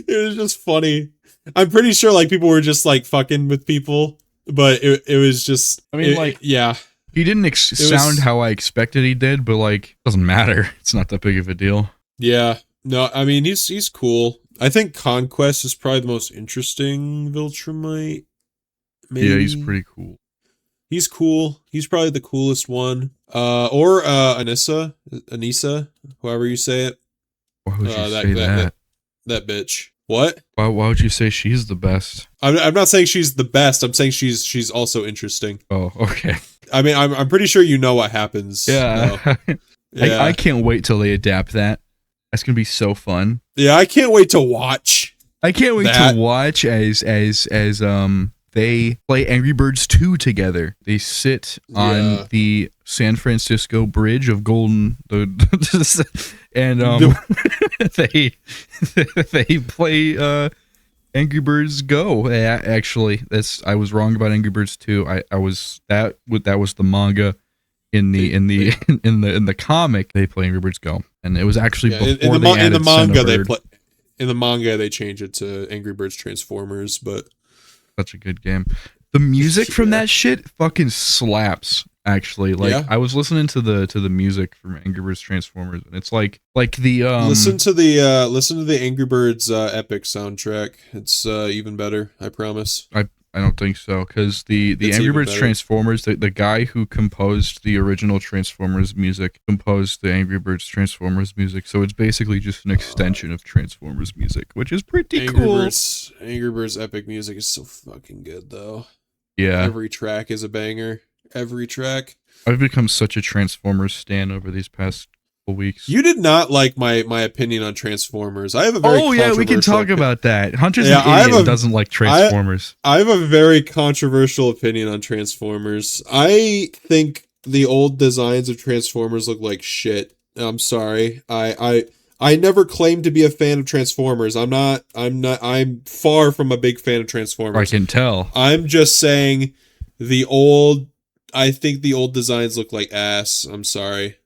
It was just funny. I'm pretty sure like people were just like fucking with people, but it was just, I mean, yeah. He didn't sound how I expected he did, but like, doesn't matter. It's not that big of a deal. Yeah. No, I mean, he's cool. I think Conquest is probably the most interesting Viltrumite. Maybe. Yeah, he's pretty cool. He's cool. He's probably the coolest one. Or Anissa, however you say it. Why would you say that? That bitch. What? Why would you say she's the best? I'm not saying she's the best. I'm saying she's also interesting. Oh, okay. I mean, I'm pretty sure you know what happens. Yeah. Yeah. I can't wait till they adapt that. That's gonna be so fun. Yeah, I can't wait to watch. I can't wait to watch as they play Angry Birds 2 together. They sit on the San Francisco Bridge of Golden, and they play Angry Birds Go. Actually, I was wrong about Angry Birds 2. That was the manga. In the comic, they play Angry Birds Go, and it was actually before they added in the manga they changed it to Angry Birds Transformers, but such a good game. The music from that shit fucking slaps. Actually, I was listening to the music from Angry Birds Transformers, and it's like the listen to the Angry Birds Epic soundtrack. It's even better, I promise. I don't think so, because the Angry Birds better. Transformers, the guy who composed the original Transformers music composed the Angry Birds Transformers music, so it's basically just an extension of Transformers music, which is pretty cool. Angry Birds Epic music is so fucking good, though. Yeah. Every track is a banger. Every track. I've become such a Transformers stan over these past couple weeks. You did not like my opinion on Transformers. I have a very we can talk about that. Hunter's an idiot doesn't like Transformers. I have a very controversial opinion on Transformers. I think the old designs of Transformers look like shit. I'm sorry. I never claimed to be a fan of Transformers. I'm far from a big fan of Transformers. I can tell. I'm just saying I think the old designs look like ass. I'm sorry.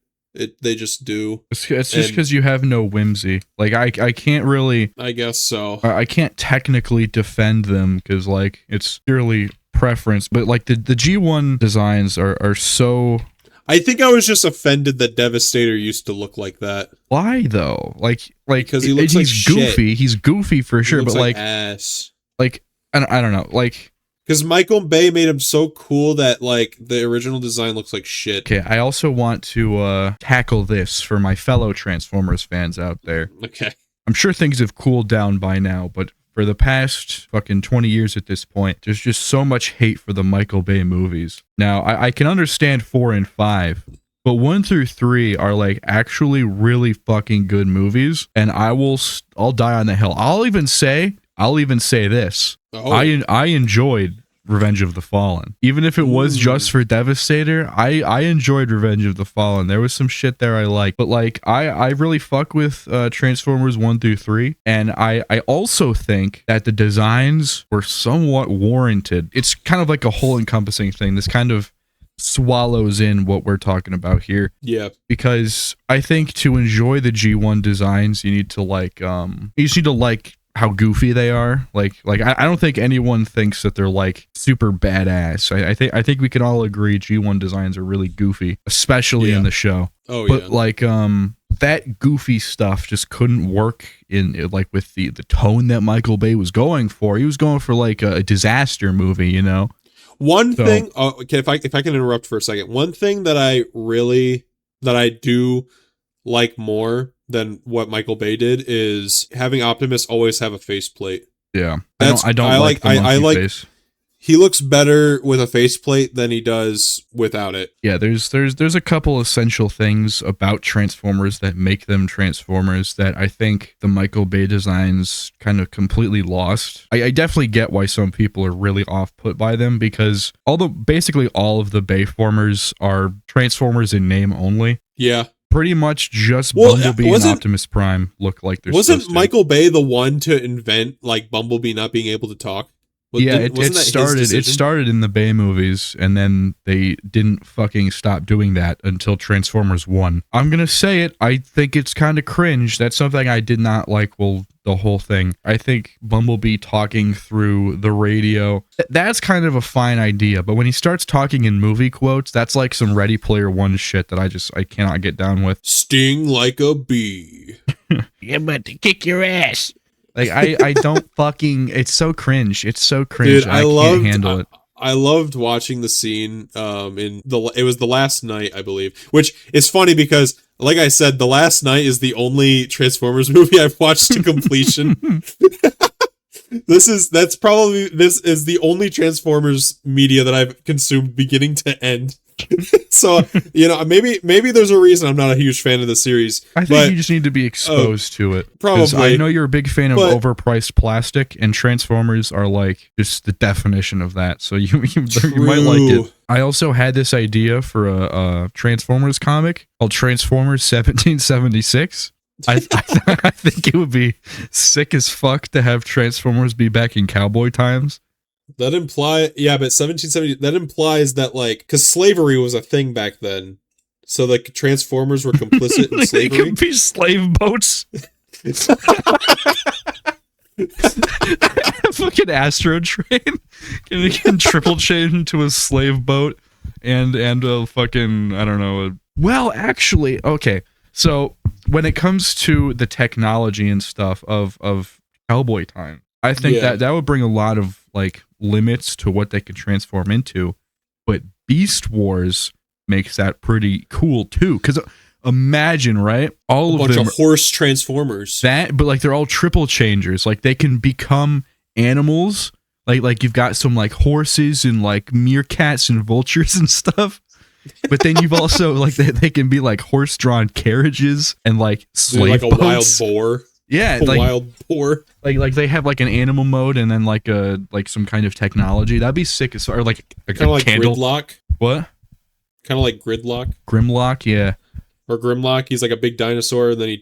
They just do. It's just because you have no whimsy. Like I can't really. I guess so. I can't technically defend them because like it's purely preference. But like the G1 designs are so. I think I was just offended that Devastator used to look like that. Why though? Like because he looks he's like goofy. Shit. He's goofy for sure. But like ass. Like I don't know. Like. Because Michael Bay made him so cool that, like, the original design looks like shit. Okay, I also want to tackle this for my fellow Transformers fans out there. Okay. I'm sure things have cooled down by now, but for the past fucking 20 years at this point, there's just so much hate for the Michael Bay movies. Now, I can understand 4 and 5, but 1 through 3 are, like, actually really fucking good movies, and I'll die on the hill. I'll even say this. Oh. I enjoyed Revenge of the Fallen. Even if it was just for Devastator, I enjoyed Revenge of the Fallen. There was some shit there I liked. But like I really fuck with Transformers 1 through 3. And I also think that the designs were somewhat warranted. It's kind of like a whole encompassing thing. This kind of swallows in what we're talking about here. Yeah. Because I think to enjoy the G1 designs, you need to like how goofy they are. Like I don't think anyone thinks that they're like super badass. I think we can all agree G1 designs are really goofy, especially in the show. Oh but yeah. Like that goofy stuff just couldn't work in like with the tone that Michael Bay was going for. He was going for like a disaster movie, you know. One thing, okay, if I can interrupt for a second. One thing that I do like more than what Michael Bay did is having Optimus always have a faceplate. Yeah, I don't like the monkey face. He looks better with a faceplate than he does without it. Yeah, there's a couple essential things about Transformers that make them Transformers that I think the Michael Bay designs kind of completely lost. I definitely get why some people are really off-put by them because basically all of the Bayformers are Transformers in name only. Yeah. Pretty much just Bumblebee and Optimus Prime look like they're supposed to. Wasn't Michael Bay the one to invent like Bumblebee not being able to talk? It started in the Bay movies, and then they didn't fucking stop doing that until Transformers 1. I'm gonna say it, I think it's kind of cringe. That's something I did not like, the whole thing. I think Bumblebee talking through the radio, that's kind of a fine idea, but when he starts talking in movie quotes, that's like some Ready Player One shit that I cannot get down with. Sting like a bee. I'm about to kick your ass. Like I don't fucking. It's so cringe. It's so cringe. Dude, I can't handle it. I loved watching the scene. It was The Last Night, I believe, which is funny because, like I said, The Last Night is the only Transformers movie I've watched to completion. This is the only Transformers media that I've consumed beginning to end. So, you know, maybe there's a reason I'm not a huge fan of the series. I think you just need to be exposed to it. Probably. I know you're a big fan of overpriced plastic, and Transformers are like just the definition of that. So you might like it. I also had this idea for a Transformers comic called Transformers 1776. I think it would be sick as fuck to have Transformers be back in cowboy times. That but 1770, that implies that, like, because slavery was a thing back then. So, like, Transformers were complicit in slavery. They could be slave boats. Fucking Astro Train can triple change into a slave boat and a fucking, I don't know. Well, actually, okay. So, when it comes to the technology and stuff of cowboy time, I think that would bring a lot of like limits to what they could transform into, but Beast Wars makes that pretty cool too. Because imagine, right, all of them, bunch of horse Transformers. But like they're all triple changers. Like they can become animals. Like you've got some like horses and like meerkats and vultures and stuff. But then you've also like they can be like horse-drawn carriages and like slave like a boats. wild boar. Yeah, like wild boar. Like they have like an animal mode and then like some kind of technology. That'd be sick as far. Like kind of like candle. Gridlock. What? Kind of like Gridlock. Grimlock, yeah. Or Grimlock. He's like a big dinosaur, and then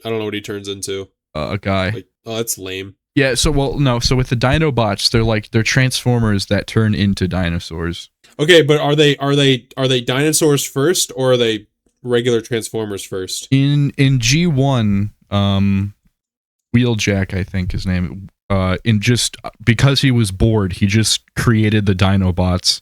I don't know what he turns into. A guy. Like, oh, that's lame. Yeah. So with the Dinobots, they're Transformers that turn into dinosaurs. Okay, but are they dinosaurs first, or are they regular Transformers first. In G1, Wheeljack, I think his name, in just because he was bored, he just created the Dinobots,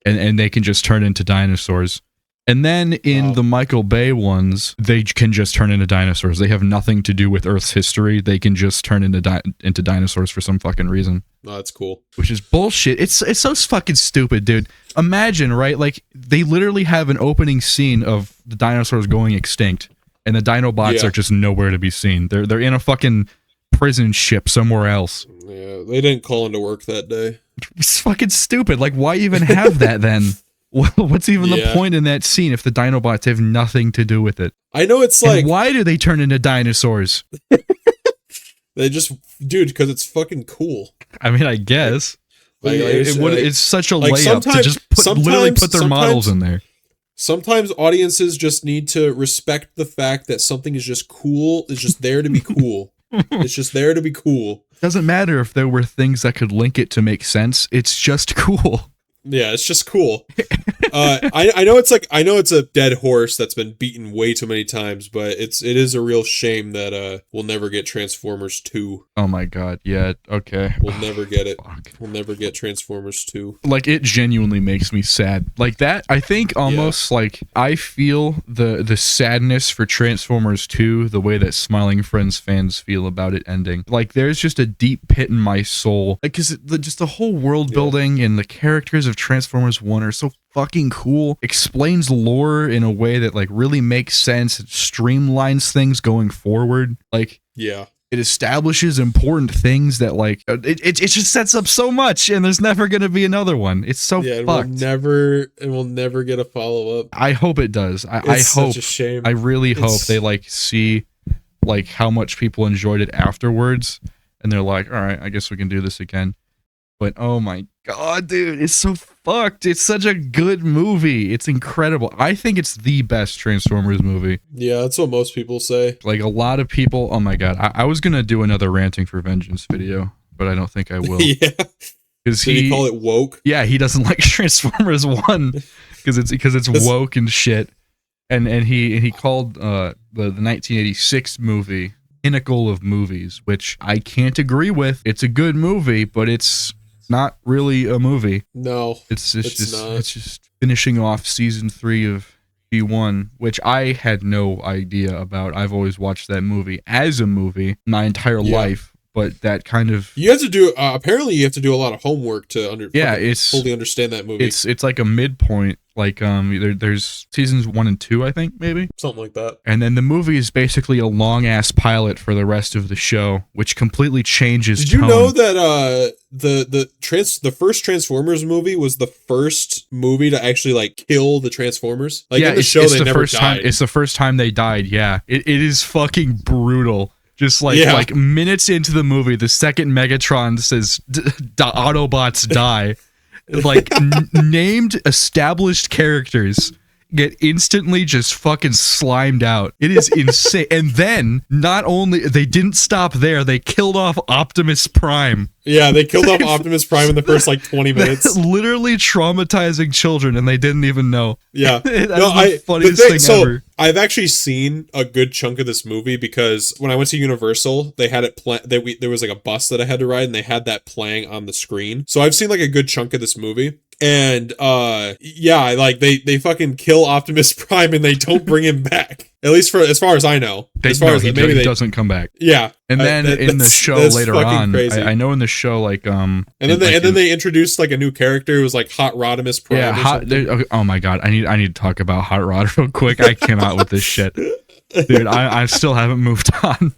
and they can just turn into dinosaurs. And then in the Michael Bay ones, they can just turn into dinosaurs. They have nothing to do with Earth's history. They can just turn into dinosaurs for some fucking reason. Oh, that's cool. Which is bullshit. It's so fucking stupid, dude. Imagine, right? Like, they literally have an opening scene of the dinosaurs going extinct, and the Dinobots are just nowhere to be seen. They're in a fucking prison ship somewhere else. Yeah, they didn't call into work that day. It's fucking stupid. Like, why even have that then? What's even the point in that scene if the Dinobots have nothing to do with it? I know it's like... And why do they turn into dinosaurs? They just... Dude, because it's fucking cool. I mean, I guess. It's such a like layup to just literally put their models in there. Sometimes audiences just need to respect the fact that something is just cool. It's just there to be cool. It's just there to be cool. Doesn't matter if there were things that could link it to make sense. It's just cool. Yeah, it's just cool. I know it's a dead horse that's been beaten way too many times, but it is a real shame that we'll never get Transformers 2. Oh my god, yeah, okay. We'll never get it. Fuck. We'll never get Transformers 2. Like, it genuinely makes me sad. Like that, I think almost like I feel the sadness for Transformers 2 the way that Smiling Friends fans feel about it ending. Like, there's just a deep pit in my soul. Like, cause just the whole world building and the characters of Transformers 1 are so fucking cool. Explains lore in a way that like really makes sense. It streamlines things going forward. Like, yeah, it establishes important things that like it just sets up so much, and there's never gonna be another one. It's so fucked. We'll never get a follow up. I hope it does. I hope. Such a shame. I really hope they like see like how much people enjoyed it afterwards, and they're like, all right, I guess we can do this again. But oh my god, dude, it's so fucked. It's such a good movie. It's incredible. I think it's the best Transformers movie. Yeah, that's what most people say. Like, a lot of people, oh my god. I was gonna do another Ranting for Vengeance video, but I don't think I will. Yeah. Because Did he call it woke? Yeah, he doesn't like Transformers 1 because it's woke and shit. And he called the 1986 movie Pinnacle of Movies, which I can't agree with. It's a good movie, but it's not really a movie. No, it's just finishing off season 3 of G1, which I had no idea about. I've always watched that movie as a movie my entire life, but that kind of you have to do. Apparently, you have to do a lot of homework to fully understand that movie. It's like a midpoint. Like there's seasons 1 and 2, I think, maybe something like that. And then the movie is basically a long ass pilot for the rest of the show, which completely changes. Did you know that the first Transformers movie was the first movie to actually like kill the Transformers? Like in the show, they never died. It's the first time they died. Yeah, it is fucking brutal. Just like minutes into the movie, the second Megatron says Autobots die. Like named established characters get instantly just fucking slimed out. It is insane. And then not only they didn't stop there, they killed off Optimus Prime. Yeah, they killed off Optimus Prime in the first like 20 minutes. Literally traumatizing children, and they didn't even know. Yeah, the funniest thing ever. I've actually seen a good chunk of this movie because when I went to Universal, they had it there was like a bus that I had to ride, and they had that playing on the screen. So I've seen like a good chunk of this movie. And like they fucking kill Optimus Prime and they don't bring him back. At least as far as I know. He doesn't come back. Yeah. And then in the show later on, I know in the show like and then they introduced like a new character who was like Hot Rodimus Prime. Yeah, okay, oh my god, I need to talk about Hot Rod real quick. I came out with this shit. Dude, I still haven't moved on.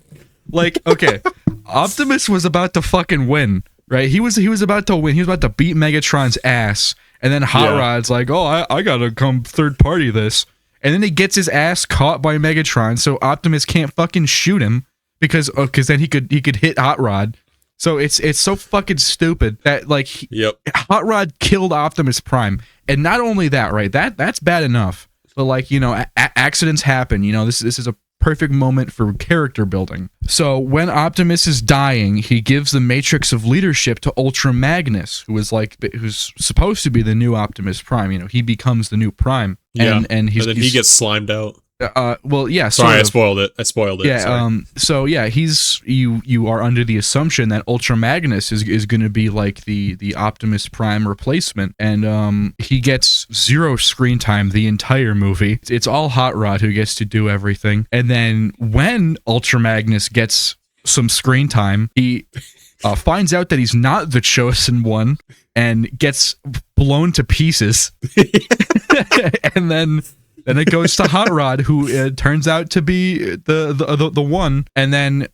Like, okay, Optimus was about to fucking win. Right, he was about to win. He was about to beat Megatron's ass, and then Hot Rod's like, "Oh, I gotta come third party this," and then he gets his ass caught by Megatron, so Optimus can't fucking shoot him because then he could hit Hot Rod. So it's so fucking stupid that like Hot Rod killed Optimus Prime, and not only that, right? That's bad enough, but like accidents happen. This is a perfect moment for character building. So when Optimus is dying, he gives the matrix of leadership to Ultra Magnus, who's supposed to be the new Optimus Prime. You know, he becomes the new Prime, and then he gets slimed out. Well, yeah. Sorry, I spoiled it. Yeah. Sorry. So yeah, you are under the assumption that Ultra Magnus is going to be like the Optimus Prime replacement, and he gets 0 screen time the entire movie. It's all Hot Rod who gets to do everything, and then when Ultra Magnus gets some screen time, he finds out that he's not the chosen one and gets blown to pieces, and then it goes to Hot Rod, who turns out to be the one. And then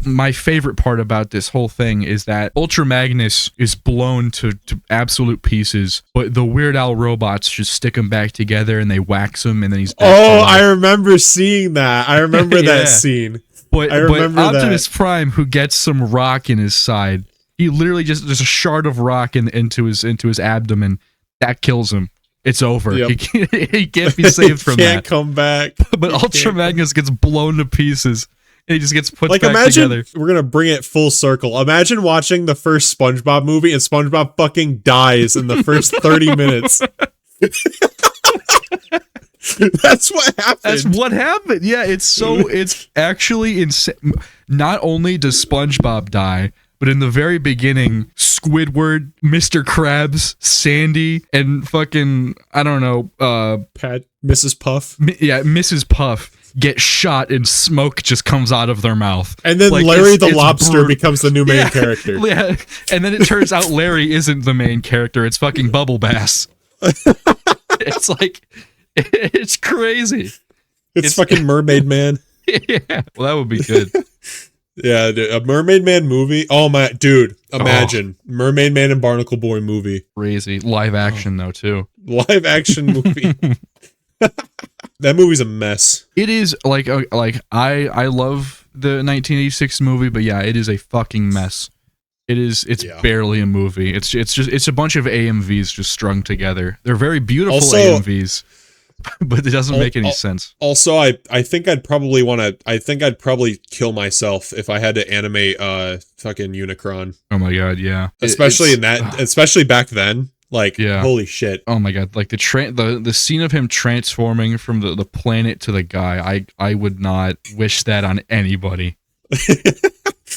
my favorite part about this whole thing is that Ultra Magnus is blown to absolute pieces, but the Weird Al robots just stick him back together and they wax him, and then he's dead. I remember seeing that. I remember that scene. But Optimus Prime, who gets some rock in his side, he literally just there's a shard of rock into his abdomen that kills him. It's over. Yep. He can't be saved from that. Can't come back. But Ultra Magnus gets blown to pieces, and he just gets put back together. We're gonna bring it full circle. Imagine watching the first SpongeBob movie and SpongeBob fucking dies in the first 30 minutes. That's what happened. That's what happened. Yeah, it's actually insane. Not only does SpongeBob die, but in the very beginning, Squidward, Mr. Krabs, Sandy, and fucking, I don't know, Mrs. Puff. Mrs. Puff get shot and smoke just comes out of their mouth. And then Larry the Lobster becomes the new main character. Yeah, and then it turns out Larry isn't the main character, it's fucking Bubble Bass. It's like, it's crazy. It's fucking Mermaid Man. Yeah, well, that would be good. Yeah, a Mermaid Man movie. Oh my, dude! Imagine Mermaid Man and Barnacle Boy movie. Crazy live action though too. Live action movie. That movie's a mess. It is like I love the 1986 movie, but yeah, it is a fucking mess. It's barely a movie. It's a bunch of AMVs just strung together. They're very beautiful AMVs. But it doesn't make any sense. Also, I think I'd probably kill myself if I had to animate fucking Unicron. Oh my god, yeah. Especially especially back then. Like, holy shit. Oh my god, like the scene of him transforming from the planet to the guy, I would not wish that on anybody.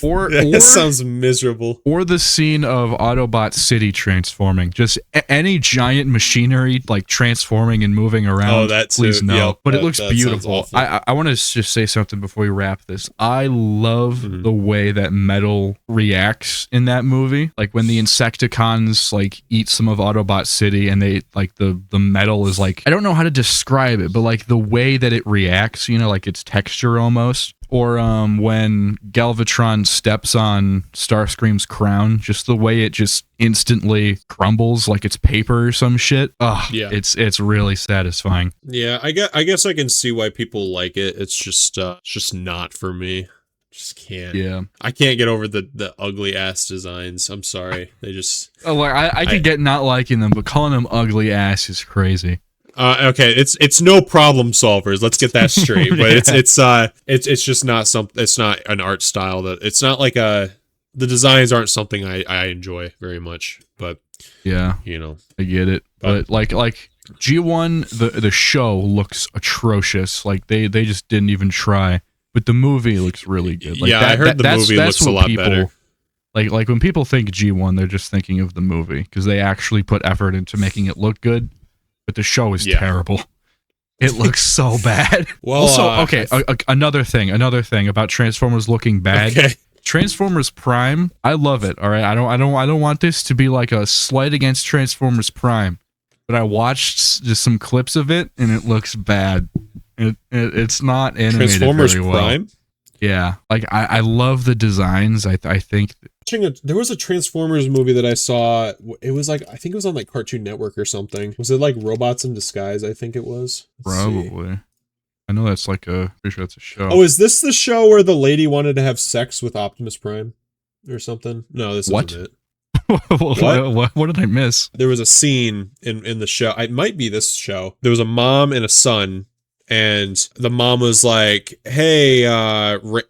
That sounds miserable. Or the scene of Autobot City transforming. Just any giant machinery like transforming and moving around. Oh, that's please no. Yep, but it looks beautiful. I want to just say something before we wrap this. I love the way that Metal reacts in that movie. Like when the Insecticons like eat some of Autobot City, and they like the Metal is like, I don't know how to describe it, but like the way that it reacts, you know, like its texture almost. Or when Galvatron steps on Starscream's crown, just the way it just instantly crumbles like it's paper or some shit. Yeah, it's really satisfying. Yeah, I guess I can see why people like it. It's just not for me. Just can't. Yeah, I can't get over the ugly ass designs. I'm sorry, they just. I could get not liking them, but calling them ugly ass is crazy. Okay, it's no problem solvers. Let's get that straight. But it's just not it's not an art style that it's not like the designs aren't something I enjoy very much. But yeah, you know, I get it. But like G1, the show looks atrocious. Like they just didn't even try. But the movie looks really good. Like, yeah, I heard the movie looks a lot better. Like when people think G1, they're just thinking of the movie because they actually put effort into making it look good. But the show is terrible. It looks so bad. Well, also, okay, another thing about Transformers looking bad. Okay. Transformers Prime, I love it. All right, I don't want this to be like a slight against Transformers Prime, but I watched just some clips of it and it looks bad. It's not animated Transformers very well. Prime. Yeah, like I love the designs. I think there was a Transformers movie that I saw. It was like, I think it was on like Cartoon Network or something. Was it like Robots in Disguise? I think it was. Probably. I know that's like pretty sure that's a show. Oh, is this the show where the lady wanted to have sex with Optimus Prime or something? No, this isn't it. What did I miss? There was a scene in the show. It might be this show. There was a mom and a son and the mom was like, "Hey,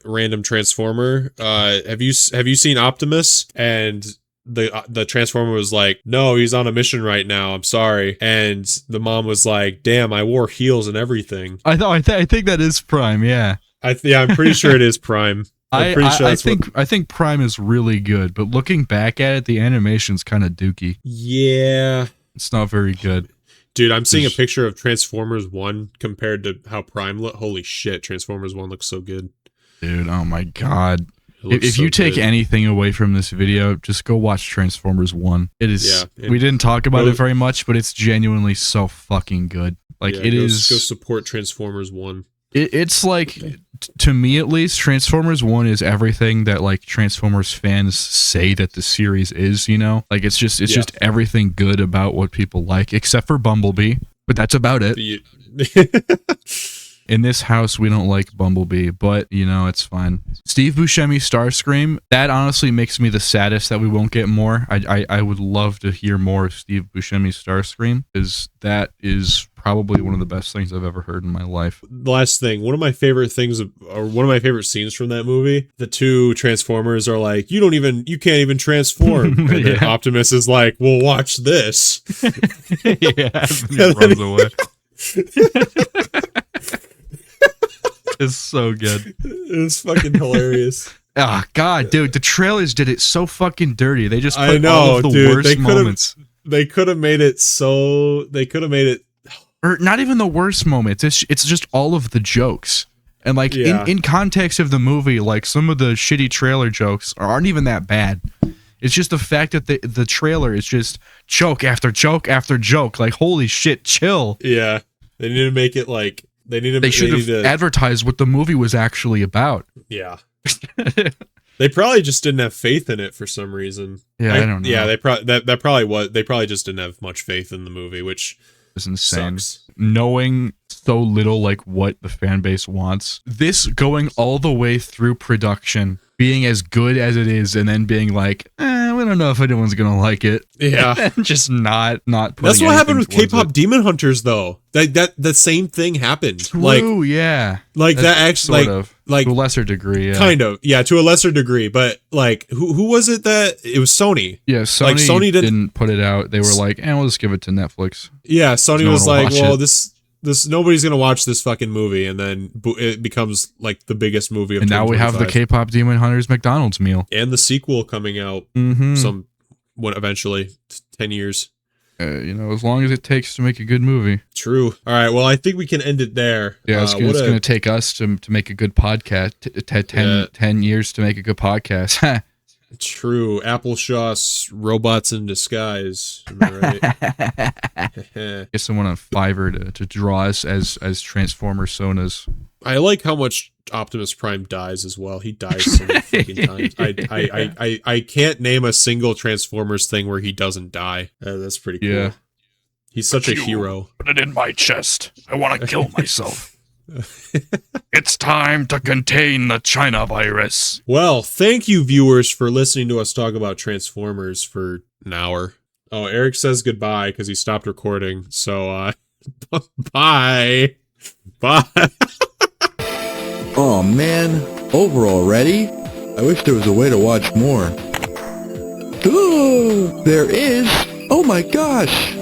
random Transformer, have you seen Optimus?" And the Transformer was like, "No, he's on a mission right now. I'm sorry." And the mom was like, "Damn, I wore heels and everything." I think that is Prime. Yeah. I'm pretty sure it is Prime. I'm pretty sure I think Prime is really good, but looking back at it, the animation's kind of dookie. Yeah. It's not very good. Dude, I'm seeing a picture of Transformers 1 compared to how Prime look. Holy shit, Transformers 1 looks so good. Dude, oh my god. If So you take good. anything away from this video, just go watch Transformers 1. It is we didn't talk about it very much, but it's genuinely so fucking good. Like yeah, it go is support Transformers 1. It's like, to me at least, Transformers 1 is everything that like Transformers fans say that the series is, you know? Like it's just everything good about what people like, except for Bumblebee, but that's about it. In this house, we don't like Bumblebee, but, you know, it's fine. Steve Buscemi Starscream, that honestly makes me the saddest that we won't get more. I would love to hear more of Steve Buscemi Starscream, because that is probably one of the best things I've ever heard in my life. The last thing, one of my favorite things, or one of my favorite scenes from that movie, the two Transformers are like, you can't even transform. And then Optimus is like, well, watch this. Yeah, and he runs away. It's so good. It's fucking hilarious. Oh god, dude, the trailers did it so fucking dirty. They just put all of the worst moments. They could have made it or not even the worst moments. It's just all of the jokes. And like in context of the movie, like some of the shitty trailer jokes aren't even that bad. It's just the fact that the trailer is just joke after joke after joke. Like, holy shit, chill. Yeah. They need to make it like they should have advertised what the movie was actually about. Yeah. They probably just didn't have faith in it for some reason. Yeah, I don't know. Yeah, they probably just didn't have much faith in the movie, which is insane. Sucks. Knowing so little like what the fan base wants. This going all the way through production, being as good as it is, and then being like, we don't know if anyone's gonna like it. Yeah. Just not putting. That's what happened with K-pop it. Demon Hunters though. That same thing happened. True, yeah. Like that actually sort of. Like to a lesser degree, yeah. Kind of. Yeah, to a lesser degree, but like who was it that it was Sony? Yeah, Sony didn't put it out. They were like, we'll just give it to Netflix. Yeah, Sony was like, well, it. this nobody's gonna watch this fucking movie, and then it becomes like the biggest movie of. And now we have the K-pop Demon Hunters McDonald's meal and the sequel coming out eventually 10 years. As long as it takes to make a good movie. True. All right. Well, I think we can end it there. Yeah, it's going to take us to make a good podcast. 10 years to make a good podcast. True. Applesauce robots in disguise. Am I right? Get someone on Fiverr to draw us as Transformer Sonas. I like how much Optimus Prime dies as well. He dies so many fucking times. I can't name a single Transformers thing where he doesn't die. That's pretty cool. Yeah. He's such a hero. Put it in my chest. I want to kill myself. It's time to contain the China virus. Well, thank you, viewers, for listening to us talk about Transformers for an hour. Oh, Eric says goodbye because he stopped recording. So, bye. Bye. Oh man, over already? I wish there was a way to watch more. Ooh, there is! Oh my gosh!